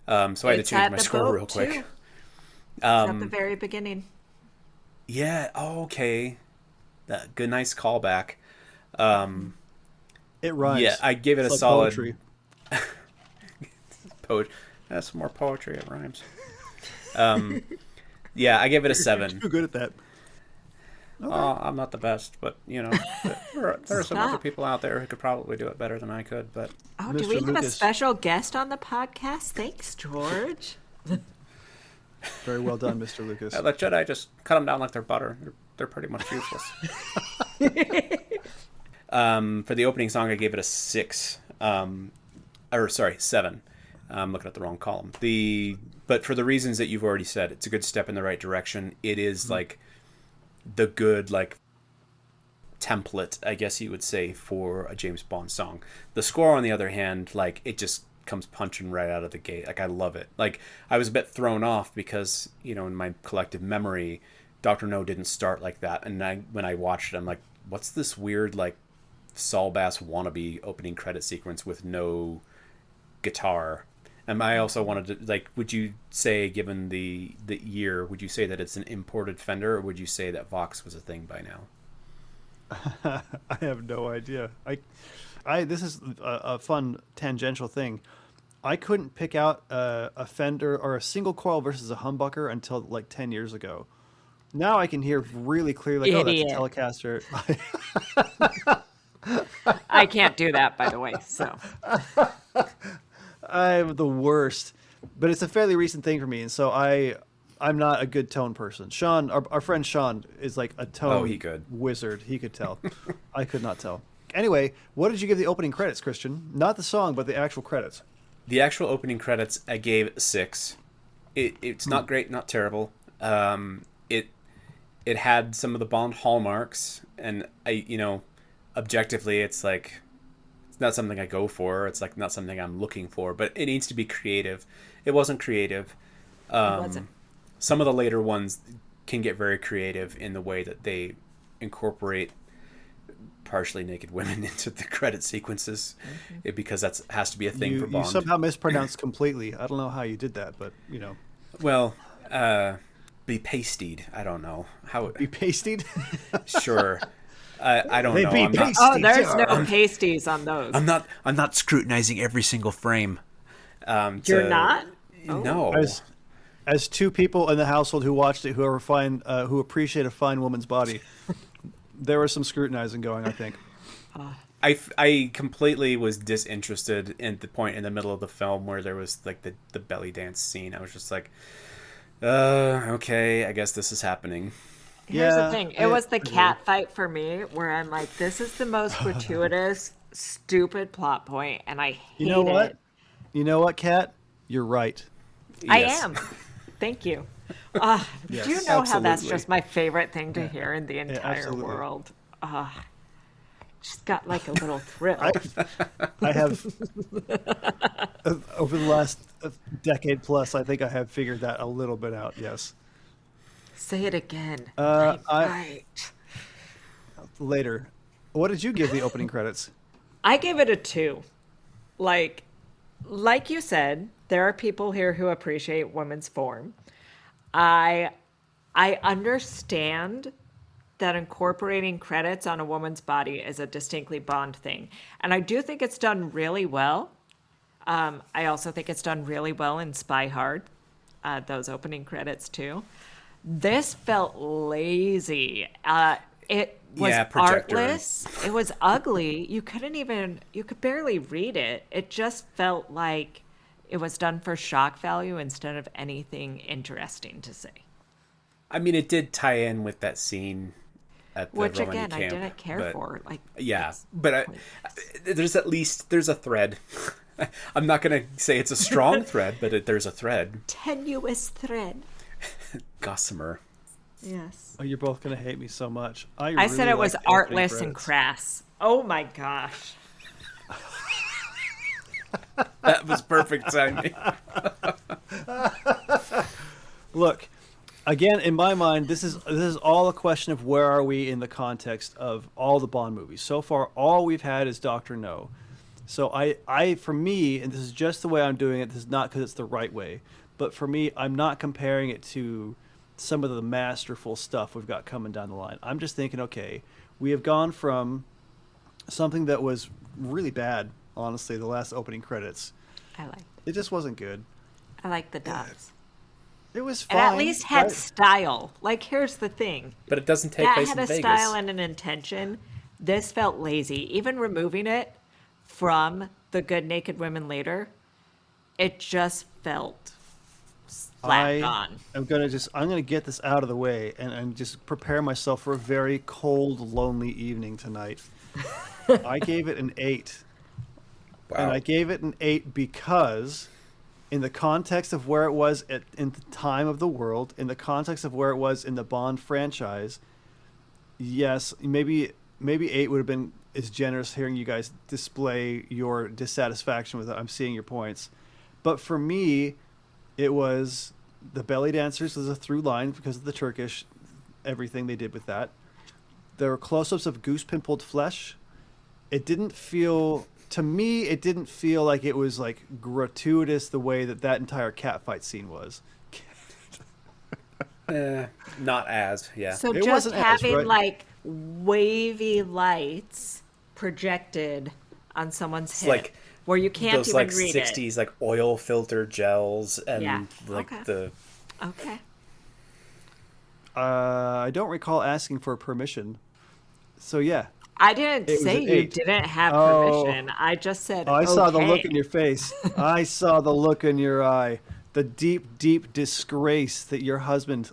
So I had to change my score real quick. It's at the very beginning. Yeah. Oh, okay. Good, nice callback. It rhymes. Yeah, I gave it it's a solid. Poetry. That's more poetry. It rhymes. Yeah, I gave it a 7. You're too good at that. Okay. I'm not the best, but there are some other people out there who could probably do it better than I could. But do we have a special guest on the podcast? Thanks, George. Very well done, Mr. Lucas. Let Jedi just cut them down like they're butter. They're pretty much useless. For the opening song, I gave it a 6. 7. I'm looking at the wrong column. But for the reasons that you've already said, it's a good step in the right direction. It is like the good template, I guess you would say, for a James Bond song. The score, on the other hand, it just comes punching right out of the gate. I love it. I was a bit thrown off because, in my collective memory, Dr. No didn't start like that. And when I watched it, I'm like, what's this weird, Saul Bass wannabe opening credit sequence with no guitar? And I also wanted to, would you say, given the year, would you say that it's an imported Fender, or would you say that Vox was a thing by now? I have no idea. This is a fun tangential thing. I couldn't pick out a Fender or a single coil versus a humbucker until 10 years ago. Now I can hear really clearly, that's a Telecaster. I can't do that, by the way, so... I'm the worst, but it's a fairly recent thing for me, and so I'm not a good tone person. Sean, our friend Sean, is a tone wizard. He could tell. I could not tell. Anyway, what did you give the opening credits, Christian? Not the song, but the actual credits. The actual opening credits, I gave 6. It's not great, not terrible. It had some of the Bond hallmarks, and objectively, it's it's not something I go for. It's not something I'm looking for, but it needs to be creative. It wasn't creative. It wasn't. Some of the later ones can get very creative in the way that they incorporate partially naked women into the credit sequences, because that has to be a thing for Bond. You somehow mispronounced completely. I don't know how you did that, but Well, be pastied. I don't know how. Be pastied? Sure. I don't know. There's no pasties on those. I'm not scrutinizing every single frame. You're not? Oh. No. As two people in the household who watched it, who appreciate a fine woman's body, there was some scrutinizing going, I think. I completely was disinterested at the point in the middle of the film where there was the belly dance scene. I was just okay, I guess this is happening. Here's the thing. It was the cat fight for me where I'm this is the most gratuitous, stupid plot point, and I hate it. You know what, Kat? You're right. Yes. I am. Thank you. Yes, do you know how that's just my favorite thing to hear in the entire world? She's got a little thrill. I have, over the last decade plus, I think I have figured that a little bit out, yes. Say it again. Right. Later. What did you give the opening credits? I gave it a 2. Like you said, there are people here who appreciate women's form. I understand that incorporating credits on a woman's body is a distinctly Bond thing. And I do think it's done really well. I also think it's done really well in Spy Hard, those opening credits too. This felt lazy. It was artless. It was ugly. You could barely read it. It just felt like it was done for shock value instead of anything interesting to say. I mean, it did tie in with that scene at the Which Romani again, camp, I didn't care for. There's a thread. I'm not going to say it's a strong thread, but there's a thread. Tenuous thread. Gossamer. Yes. Oh, you're both gonna hate me so much. I I said it was liked the opening artless and credits. crass. Oh my gosh. That was perfect timing. Look, again, in my mind, this is all a question of where are we in the context of all the Bond movies. So far, all we've had is Doctor No. So for me, and this is just the way I'm doing it. This is not because it's the right way, but for me, I'm not comparing it to some of the masterful stuff we've got coming down the line. I'm just thinking, okay, we have gone from something that was really bad, honestly, the last opening credits. I liked It just wasn't good. I like the dogs. It was fine. It at least had right? style. Like, here's the thing. But it doesn't take That place had in a Vegas. style and an intention. This felt lazy. Even removing it from the Good Naked Women later, it just felt slapped on. I'm gonna get this out of the way and just prepare myself for a very cold, lonely evening tonight. I gave it an 8. Wow. And I gave it an 8 because in the context of where it was in the time of the world, in the context of where it was in the Bond franchise, yes, maybe 8 would have been as generous hearing you guys display your dissatisfaction with it. I'm seeing your points. But for me, it was the belly dancers was a through line because of the Turkish, everything they did with that. There were close-ups of goose pimpled flesh. It didn't feel... To me, it didn't feel like it was like gratuitous the way that entire catfight scene was. Not as, yeah. So It just wasn't as, having right? like wavy lights projected on someone's It's hip, like where you can't those even like read 60s like oil filter gels and Yeah. like Okay. the it. Okay. I don't recall asking for permission. So yeah. I didn't It was say an you 8. didn't have Oh. permission. I just said, Oh, I saw the okay. look in your face. I saw the look in your eye. The deep, deep disgrace that your husband...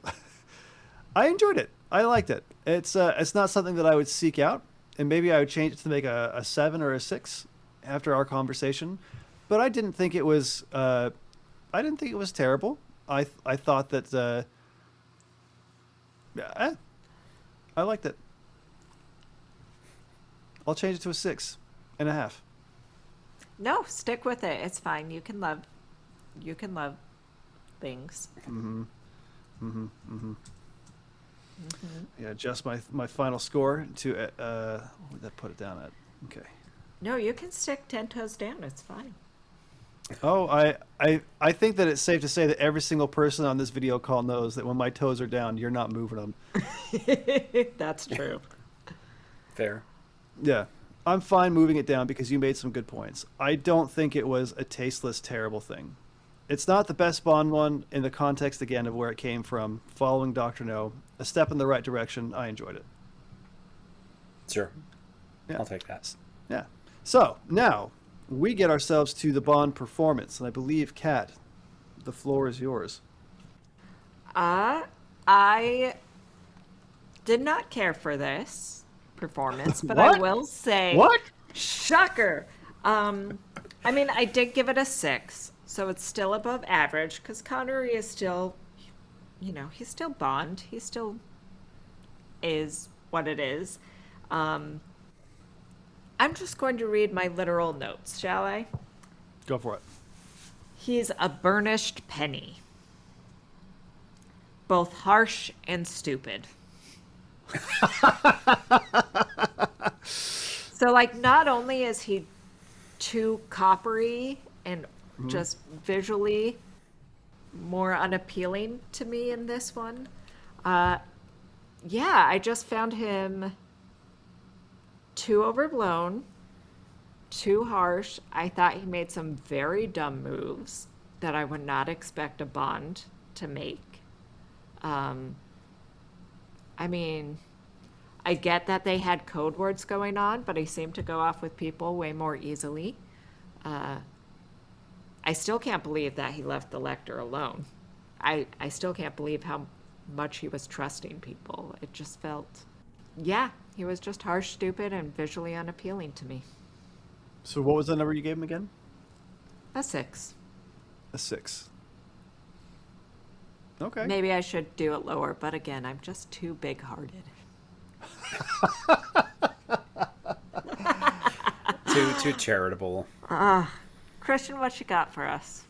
I enjoyed it. I liked it. It's not something that I would seek out, and maybe I would change it to make a 7 or a 6 after our conversation. But I didn't think it was. I didn't think it was terrible. I thought that. I liked it. I'll change it to a 6.5. No, stick with it. It's fine. You can love things. Yeah, adjust my final score to what would that put it down at? Okay. No, you can stick 10 toes down. It's fine. Oh, I think that it's safe to say that every single person on this video call knows that when my toes are down, you're not moving them. That's true. fair. Yeah, I'm fine moving it down because you made some good points. I don't think it was a tasteless, terrible thing. It's not the best Bond one in the context, again, of where it came from, following Dr. No. A step in the right direction. I enjoyed it. Sure. Yeah. I'll take that. Yeah. So, now, we get ourselves to the Bond performance, and I believe, Kat, the floor is yours. I did not care for this performance, but What? I will say... What? Shocker! I mean, I did give it a 6, so it's still above average, because Connery is still, he's still Bond. He still is what it is. I'm just going to read my literal notes, shall I? Go for it. He's a burnished penny. Both harsh and stupid. So, like, not only is he too coppery and just visually more unappealing to me in this one, I just found him too overblown, too harsh. I thought he made some very dumb moves that I would not expect a Bond to make. I mean, I get that they had code words going on, but he seemed to go off with people way more easily. I still can't believe that he left the Lecter alone. I still can't believe how much he was trusting people. It just felt, he was just harsh, stupid, and visually unappealing to me. So what was the number you gave him again? A 6. A 6. Okay. Maybe I should do it lower, but again, I'm just too big-hearted. Too charitable. Christian, what you got for us?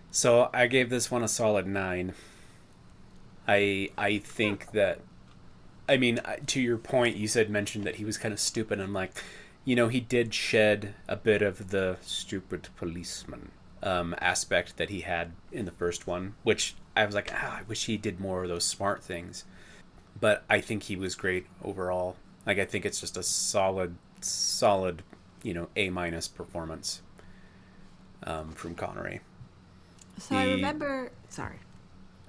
So I gave this one a solid 9. I think that, I mean, to your point, you mentioned that he was kind of stupid. I'm like, he did shed a bit of the stupid policeman aspect that he had in the first one, which I was like, I wish he did more of those smart things. But I think he was great overall. Like, I think it's just a solid, A- performance from Connery. So I remember... Sorry.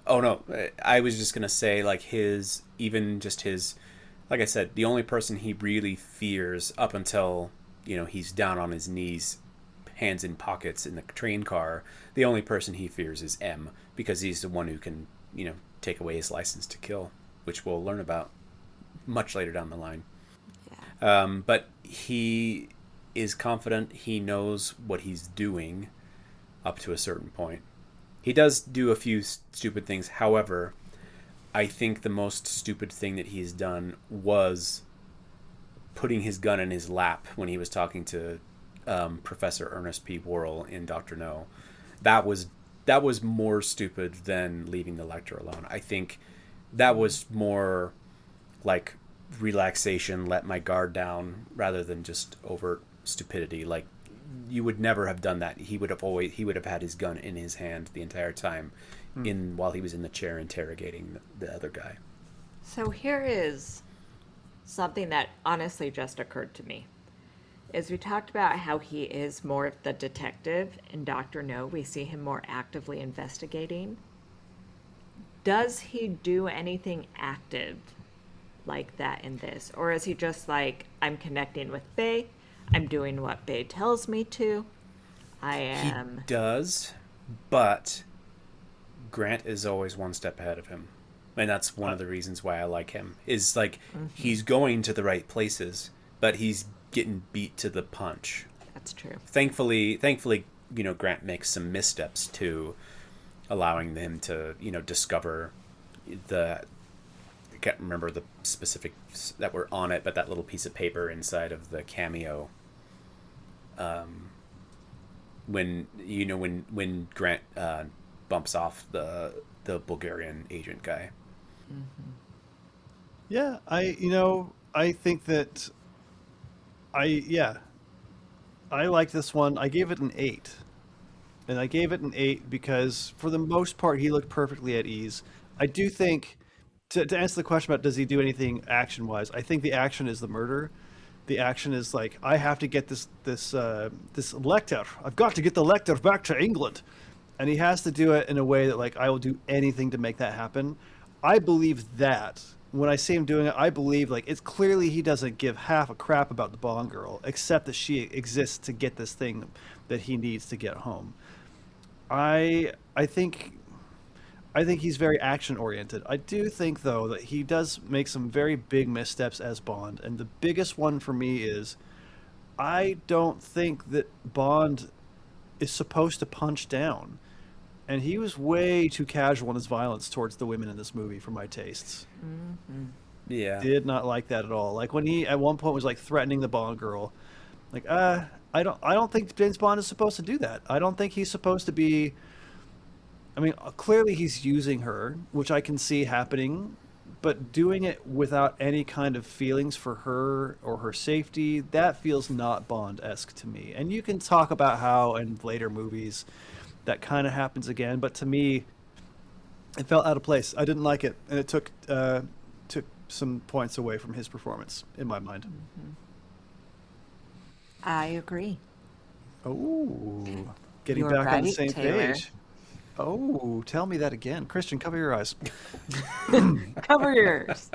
Oh, no. I was just going to say, like, like I said, the only person he really fears up until, he's down on his knees, hands in pockets in the train car, the only person he fears is M, because he's the one who can, take away his license to kill, which we'll learn about much later down the line. Yeah. But he is confident. He knows what he's doing up to a certain point. He does do a few stupid things. However, I think the most stupid thing that he's done was putting his gun in his lap when he was talking to Professor Ernest P. Worrell in Dr. No. That was more stupid than leaving the Lecter alone. I think that was more like relaxation, let my guard down, rather than just overt stupidity. Like, you would never have done that. He would have had his gun in his hand the entire time, while he was in the chair interrogating the other guy. So here is something that honestly just occurred to me. As we talked about how he is more of the detective in Dr. No, we see him more actively investigating. Does he do anything active like that in this? Or is he just like, I'm connecting with Faye, I'm doing what Bae tells me to. He does, but Grant is always one step ahead of him. And that's one of the reasons why I like him. Is like, he's going to the right places, but he's getting beat to the punch. That's true. Thankfully, Grant makes some missteps too, allowing him to, discover I can't remember the specifics that were on it, but that little piece of paper inside of the cameo. When Grant bumps off the Bulgarian agent guy. Mm-hmm. Yeah, I think that I like this one. I gave it an 8. And I gave it an 8 because for the most part he looked perfectly at ease. I do think to answer the question about does he do anything action wise, I think the action is the murder. The action is like, I have to get this Lecter. I've got to get the Lecter back to England. And he has to do it in a way that, like, I will do anything to make that happen. I believe that. When I see him doing it, I believe, like, it's clearly he doesn't give half a crap about the Bond girl, except that she exists to get this thing that he needs to get home. I think he's very action oriented. I do think, though, that he does make some very big missteps as Bond. And the biggest one for me is I don't think that Bond is supposed to punch down. And he was way too casual in his violence towards the women in this movie for my tastes. Mm-hmm. Yeah. Did not like that at all. Like when he at one point was like threatening the Bond girl. Like, I don't think James Bond is supposed to do that. I don't think he's supposed to be, I mean, clearly he's using her, which I can see happening, but doing it without any kind of feelings for her or her safety, that feels not Bond-esque to me. And you can talk about how in later movies that kind of happens again, but to me, it felt out of place. I didn't like it, and it took some points away from his performance, in my mind. Mm-hmm. I agree. Oh, getting You're back on the right, same Taylor. page. Oh, tell me that again. Christian, cover your eyes. Cover yours.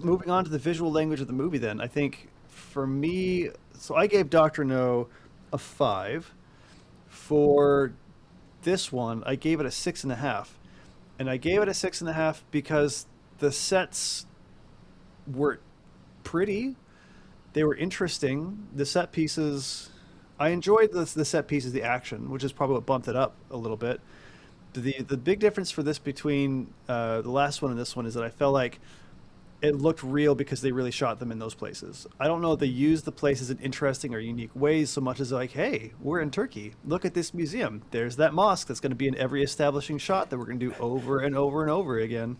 Moving on to the visual language of the movie then. I think for me, so I gave Dr. No a 5. For this one, I gave it a 6.5. And I gave it a 6.5 because the sets were pretty. They were interesting. The set pieces I enjoyed the set pieces, the action, which is probably what bumped it up a little bit. The big difference for this between the last one and this one is that I felt like it looked real because they really shot them in those places. I don't know if they used the places in interesting or unique ways so much as like, hey, we're in Turkey. Look at this museum. There's that mosque that's going to be in every establishing shot that we're going to do over and over and over again.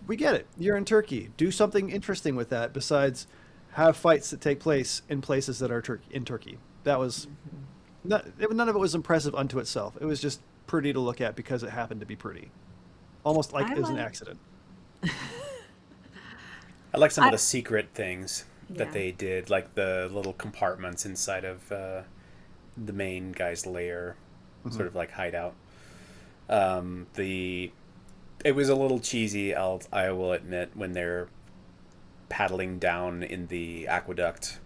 We get it. You're in Turkey. Do something interesting with that besides have fights that take place in places that are in Turkey. That was none of it was impressive unto itself. It was just pretty to look at because it happened to be pretty. Almost like it was an accident. I like some of the secret things that they did, like the little compartments inside of the main guy's lair, sort of like hideout. It was a little cheesy, I will admit, when they're paddling down in the aqueduct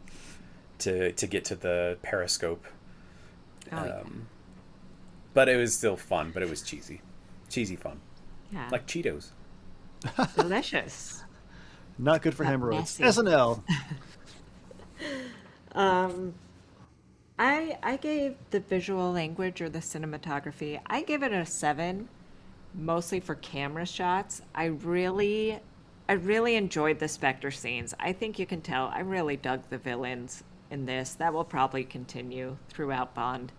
to get to the periscope. But it was still fun, but it was cheesy. Cheesy fun. Yeah. Like Cheetos. Delicious. Not good for hemorrhoids. SNL. I gave the visual language or the cinematography, I give it a 7, mostly for camera shots. I really enjoyed the Spectre scenes. I think you can tell I really dug the villains in this. That will probably continue throughout Bond.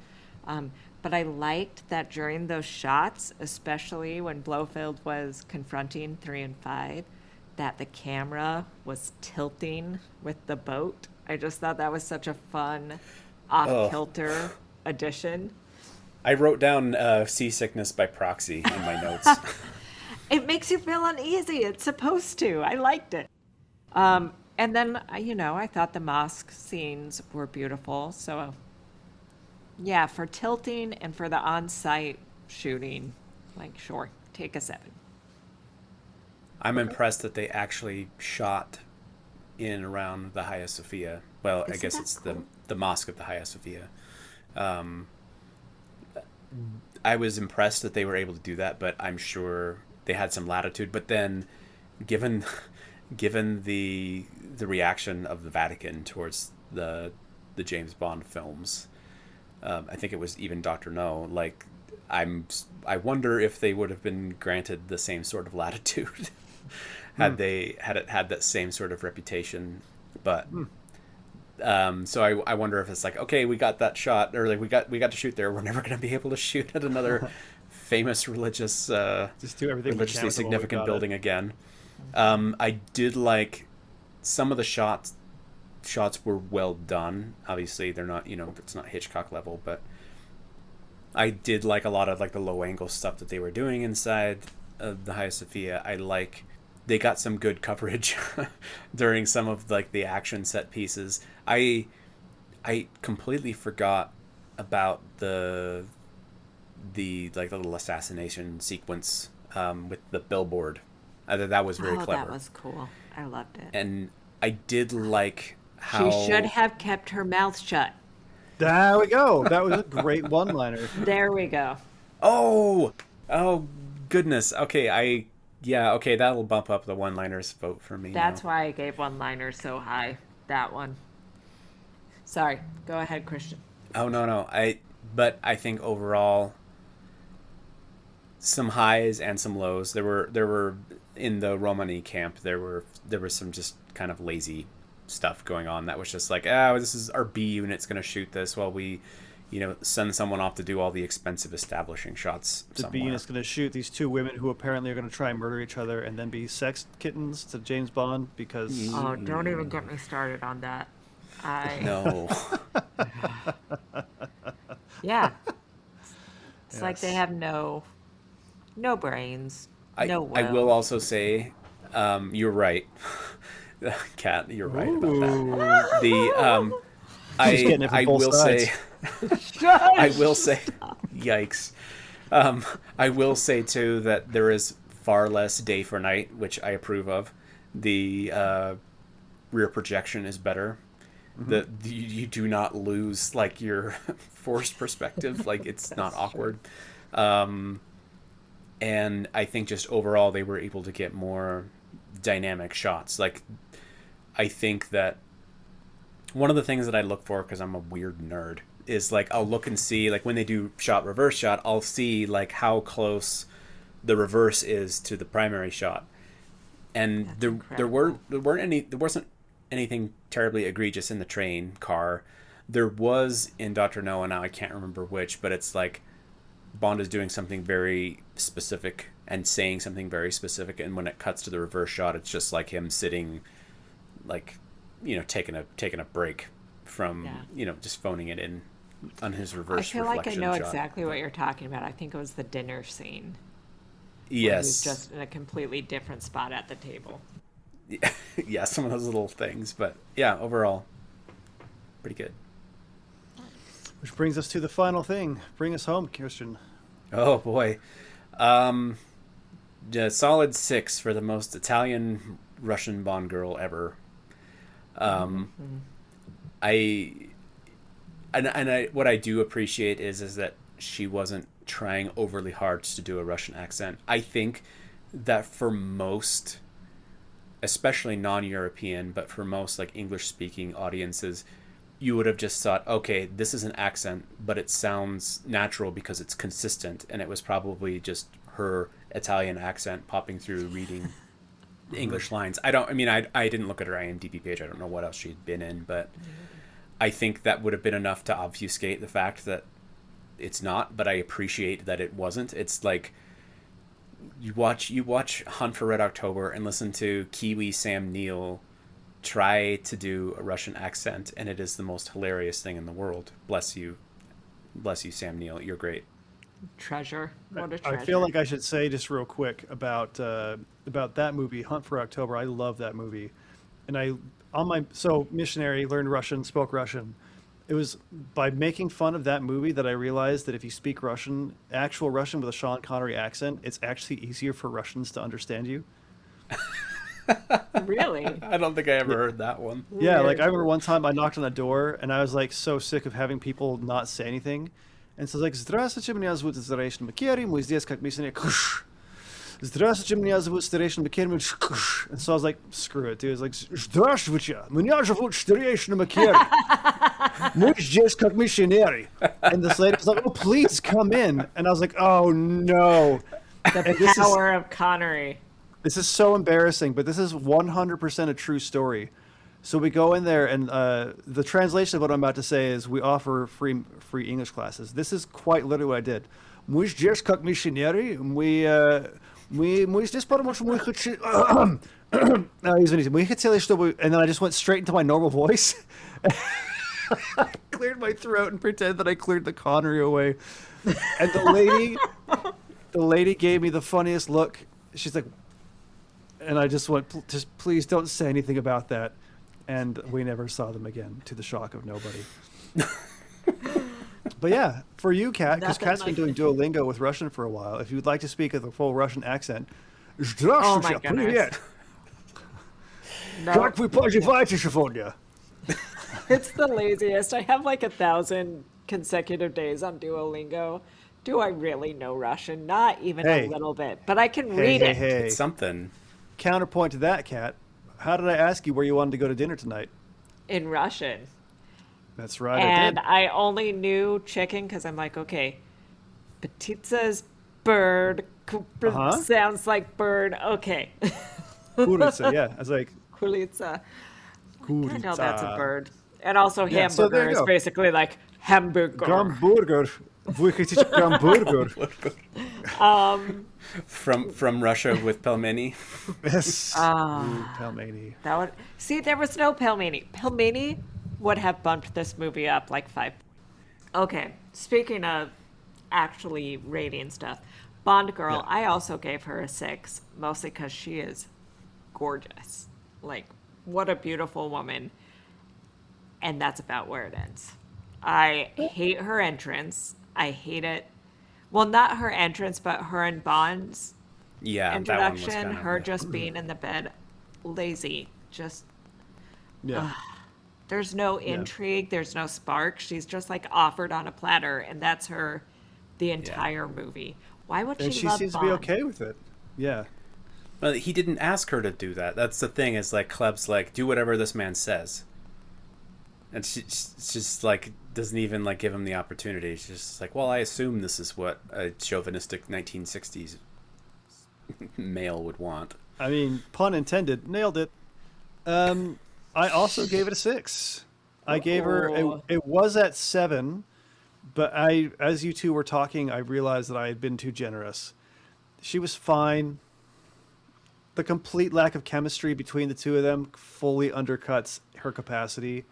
But I liked that during those shots, especially when Blofeld was confronting 3 and 5, that the camera was tilting with the boat. I just thought that was such a fun, off-kilter addition. I wrote down seasickness by proxy in my notes. It makes you feel uneasy. It's supposed to. I liked it. And then, I thought the mosque scenes were beautiful. So, yeah, for tilting and for the on-site shooting, sure, take a 7. I'm impressed that they actually shot in and around the Hagia Sophia. Well, I guess it's cool? the Mosque of the Hagia Sophia. I was impressed that they were able to do that, but I'm sure they had some latitude. But then, given the reaction of the Vatican towards the James Bond films, I think it was even Dr. No. I wonder if they would have been granted the same sort of latitude had it had that same sort of reputation. But so I wonder if it's like, okay, we got that shot, or we got to shoot there. We're never going to be able to shoot at another famous religious, just do everything religiously significant building again. I did like some of the shots were well done. Obviously, they're not, it's not Hitchcock level, but I did like a lot of the low angle stuff that they were doing inside of the Hagia Sophia. They got some good coverage during some of the action set pieces. I completely forgot about the little assassination sequence with the billboard. That was very clever. That was cool. I loved it. And I did like how she should have kept her mouth shut. There we go. That was a great one-liner. There we go. Oh goodness. Okay, okay, that'll bump up the one-liners vote for me. That's why I gave one-liners so high. That one. Sorry. Go ahead, Christian. Oh no. But I think overall some highs and some lows. There were in the Romani camp. There was some just kind of lazy stuff going on that was just this is our B unit's going to shoot this while we send someone off to do all the expensive establishing shots somewhere. The B unit's going to shoot these 2 women who apparently are going to try and murder each other and then be sex kittens to James Bond because don't even get me started on that. No. Yeah. It's like they have no brains, no will. I will also say you're right. Kat, you're right about that. I will say, I will say, yikes. I will say too that there is far less day for night, which I approve of. The rear projection is better. You do not lose your forced perspective. It's not awkward. And I think just overall they were able to get more dynamic shots. I think that one of the things that I look for, because I'm a weird nerd, is like I'll look and see, like when they do shot reverse shot, I'll see like how close the reverse is to the primary shot. And there wasn't anything terribly egregious in the train car. There was in Dr. Noah, now I can't remember which, but it's like Bond is doing something very specific and saying something very specific, and when it cuts to the reverse shot, it's just like him sitting, like, you know, taking a break from, you know, just phoning it in on his reverse. I feel like I know shot. exactly what you're talking about. I think it was the dinner scene. Yes. He's just in a completely different spot at the table. Yeah, some of those little things, but yeah, overall, pretty good. Which brings us to the final thing. Bring us home, Kirsten. Oh boy. Solid 6 for the most Italian Russian Bond girl ever. What I do appreciate is that she wasn't trying overly hard to do a Russian accent. I think that for most, especially non-European, but for most like English-speaking audiences, you would have just thought, okay, this is an accent, but it sounds natural because it's consistent, and it was probably just her Italian accent popping through reading English lines. I didn't look at her IMDb page. I don't know what else she'd been in, but I think that would have been enough to obfuscate the fact that it's not, but I appreciate that it wasn't. It's like you watch Hunt for Red October and listen to Kiwi Sam Neill try to do a Russian accent, and it is the most hilarious thing in the world. Bless you, Sam Neill. You're great. Treasure. What a treasure. I feel like I should say just real quick about that movie, Hunt for October. I love that movie, and missionary, learned Russian, spoke Russian. It was by making fun of that movie that I realized that if you speak Russian, actual Russian with a Sean Connery accent, it's actually easier for Russians to understand you. Really? I don't think I ever heard that one. Yeah, like I remember one time I knocked on a door and I was like so sick of having people not say anything. And so I was like, "Здравствуйте, меня зовут Старейшина Макерий, мы здесь как миссионер." "Здравствуйте, меня зовут Старейшина Макерий." And so I was like, screw it, dude. It's like, "Здравствуйте, меня зовут Старейшина Макерий. Мы здесь как миссионеры." And this lady was like, "Oh, please come in." And I was like, "Oh no." The power of Connery. This is so embarrassing, but this is 100% a true story. So we go in there, and the translation of what I'm about to say is we offer free English classes. This is quite literally what I did. Мы здесь как миссионеры, мы здесь потому что мы хотели... Извините, мы хотели, чтобы... And then I just went straight into my normal voice. I cleared my throat and pretended that I cleared the Connery away. And the lady gave me the funniest look. She's like... And I just went, just please don't say anything about that. And we never saw them again, to the shock of nobody. But yeah, for you, Kat, because Kat's been doing Duolingo with Russian for a while, if you'd like to speak with a full Russian accent, oh my goodness. Как вы поживаете сегодня? It's the laziest. I have like 1,000 consecutive days on Duolingo. Do I really know Russian? Not even a little bit, but I can read it. It's something. Counterpoint to that, Kat. How did I ask you where you wanted to go to dinner tonight? In Russian. That's right. And I only knew chicken because I'm like, okay, Petitza is bird. Sounds like bird. Okay. Kuritsa, yeah. I was like, Kuritsa. Kuritsa. I know that's a bird. And also hamburger is basically like hamburger. Hamburger. Вы хотите hamburger? From Russia with pelmeni. Yes. Pelmeni. There was no pelmeni. Pelmeni would have bumped this movie up like 5. Okay, speaking of actually rating stuff, Bond Girl, I also gave her a 6, mostly because she is gorgeous. Like, what a beautiful woman. And that's about where it ends. I hate her entrance. I hate it. Well, not her entrance, but her and Bond's introduction. Her just being in the bed, lazy. Just, there's no intrigue. There's no spark. She's just like offered on a platter, and that's her the entire movie. Why would she love seems Bond? to be okay with it. Yeah. Well, he didn't ask her to do that. That's the thing. Is like Kleb's like, do whatever this man says. And she's just like, doesn't even like give him the opportunity. She's just like, well, I assume this is what a chauvinistic 1960s male would want. I mean, pun intended. Nailed it. I also gave it a 6. I gave her. It was at 7, but as you two were talking, I realized that I had been too generous. She was fine. The complete lack of chemistry between the two of them fully undercuts her capacity.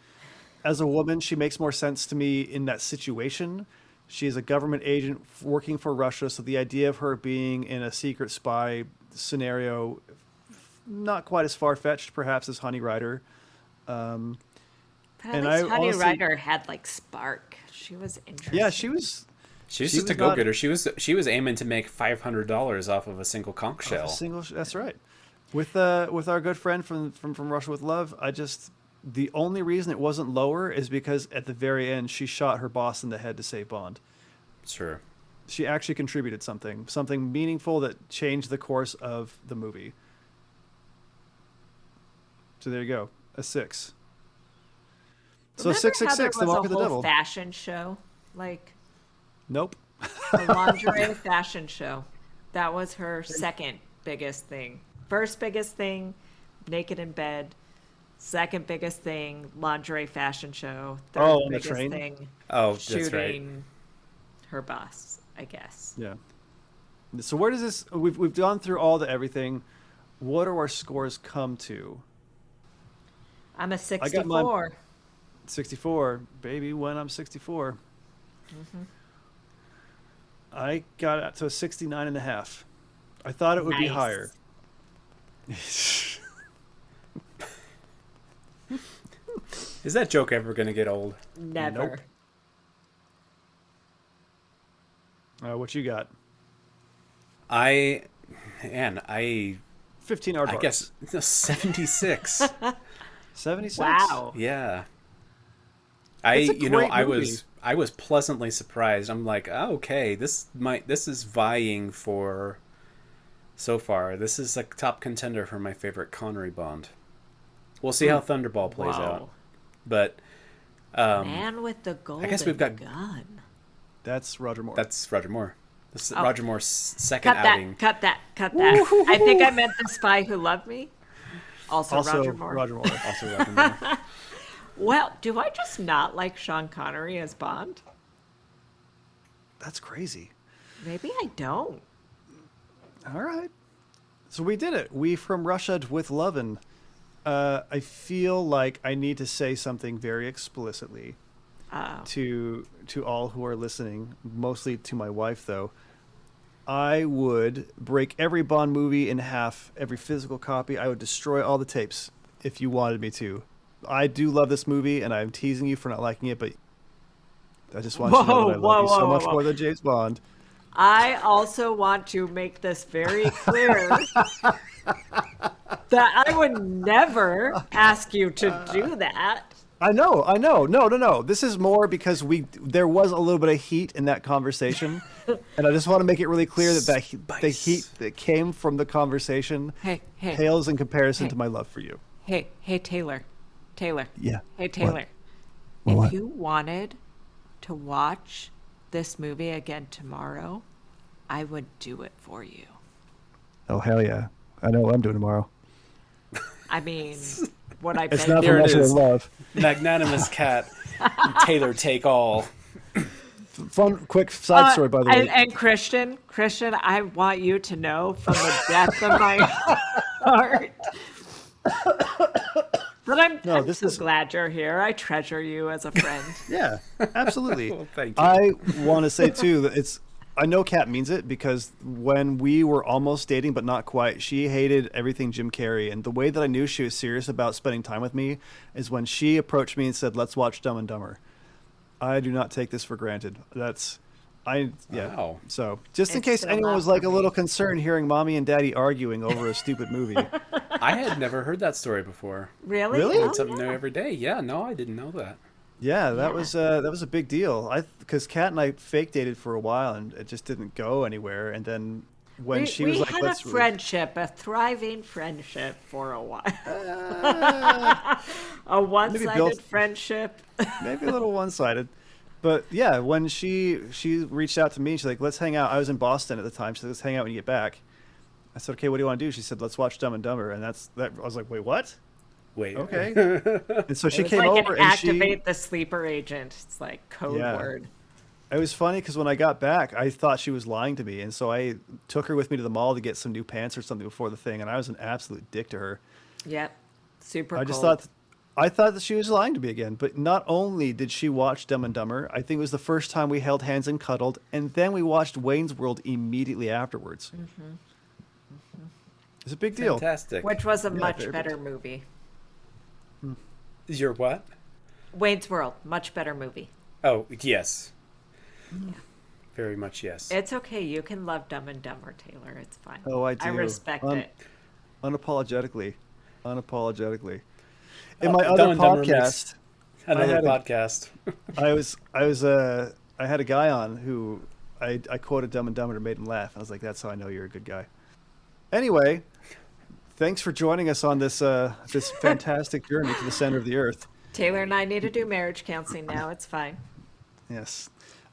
As a woman, she makes more sense to me in that situation. She is a government agent working for Russia, so the idea of her being in a secret spy scenario, not quite as far-fetched, perhaps, as Honey Rider. But at least Honey Rider had like spark. She was interesting. Yeah, she was just a go-getter. She was aiming to make $500 off of a single conch shell. That's right. With our good friend from Russia with Love, the only reason it wasn't lower is because at the very end she shot her boss in the head to save Bond. Sure. She actually contributed something meaningful that changed the course of the movie. So there you go, a 6. So 666, the mark of the devil. Fashion show, like. Nope. A lingerie fashion show. That was her second biggest thing. First biggest thing, naked in bed. Second biggest thing, lingerie fashion show. Third biggest thing, shooting her boss, I guess. Yeah. So where does this? We've gone through all everything. What do our scores come to? I'm a 64. 64, baby. When I'm 64. Mm-hmm. I got it to a 69.5. I thought it would be higher. Is that joke ever going to get old? Never. Nope. What you got? 15 aardvarks. I guess 76. 76. Wow. Yeah. Movie. I was pleasantly surprised. I'm like, oh, okay, this is vying for, so far, this is a top contender for my favorite Connery Bond. We'll see how Thunderball plays out. But Man with the Golden I guess we've got Gun. That's Roger Moore. That's Roger Moore. This is Roger Moore's second outing. Cut that. I think I meant The Spy Who Loved Me. Also Roger Moore. Also Roger Moore. Well, do I just not like Sean Connery as Bond? That's crazy. Maybe I don't. All right. So we did it. We from Russia with Lovin'. I feel like I need to say something very explicitly to all who are listening, mostly to my wife, though. I would break every Bond movie in half, every physical copy. I would destroy all the tapes if you wanted me to. I do love this movie, and I'm teasing you for not liking it, but I just want you to know that I love you so much more than James Bond. I also want to make this very clear that I would never ask you to do that. I know. No. This is more because there was a little bit of heat in that conversation, and I just want to make it really clear that the heat that came from the conversation pales in comparison to my love for you. Hey, Taylor. Yeah. Hey, Taylor. What? If you wanted to watch this movie again tomorrow, I would do it for you. Oh, hell yeah. I know what I'm doing tomorrow. I mean, what I It's bet not There for it Russia is. with Love. Magnanimous cat. Taylor take all. Fun, quick side story, by the way. And Christian, I want you to know from the depth of my heart that I'm so glad you're here. I treasure you as a friend. Yeah, absolutely. Well, thank you. I want to say, too, that I know Kat means it, because when we were almost dating but not quite, she hated everything Jim Carrey. And the way that I knew she was serious about spending time with me is when she approached me and said, let's watch Dumb and Dumber. I do not take this for granted. Wow. So just in case anyone was like a little concerned hearing mommy and daddy arguing over a stupid movie. I had never heard that story before. Really? Really? Learn something new every day. Yeah, no, I didn't know that. Yeah, that was a big deal. Because Kat and I fake dated for a while, and it just didn't go anywhere. And then when she was like, we had a friendship, a thriving friendship for a while. A one-sided friendship. Maybe a little one-sided. But yeah, when she reached out to me, she's like, "Let's hang out." I was in Boston at the time. She said, "Let's hang out when you get back." I said, "Okay, what do you want to do?" She said, "Let's watch Dumb and Dumber." And that's that. I was like, "Wait, what?" Wait. Okay. And so she came like over an and activate the sleeper agent. It's like code word. It was funny because when I got back, I thought she was lying to me, and so I took her with me to the mall to get some new pants or something before the thing, and I was an absolute dick to her. Yep, super. I just thought that she was lying to me again. But not only did she watch Dumb and Dumber, I think it was the first time we held hands and cuddled, and then we watched Wayne's World immediately afterwards. It's a big deal. Fantastic. Which was a much better movie. Your what? Wayne's World, much better movie. Oh, yes. Yeah. Very much yes. It's okay. You can love Dumb and Dumber, Taylor. It's fine. Oh, I do. I respect it. Unapologetically. In my other podcast, I had a guy on who I quoted Dumb and Dumber and made him laugh. I was like, that's how I know you're a good guy. Anyway, thanks for joining us on this this fantastic journey to the center of the earth. Taylor and I need to do marriage counseling now. It's fine. Yes.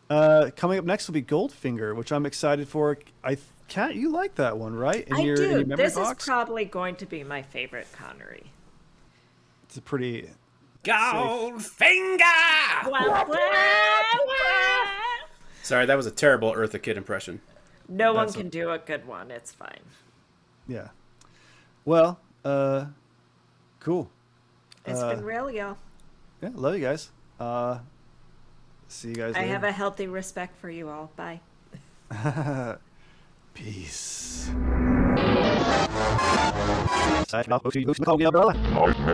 Coming up next will be Goldfinger, which I'm excited for. Kat, you like that one, right? I do. In your memory This box? is probably going to be my favorite Connery. It's a pretty Goldfinger! Sorry, that was a terrible Eartha Kitt impression. No one can do a good one. It's fine. Yeah. Well, cool. It's been real, y'all. Yeah, love you guys. See you guys later. I have a healthy respect for you all. Bye. Peace.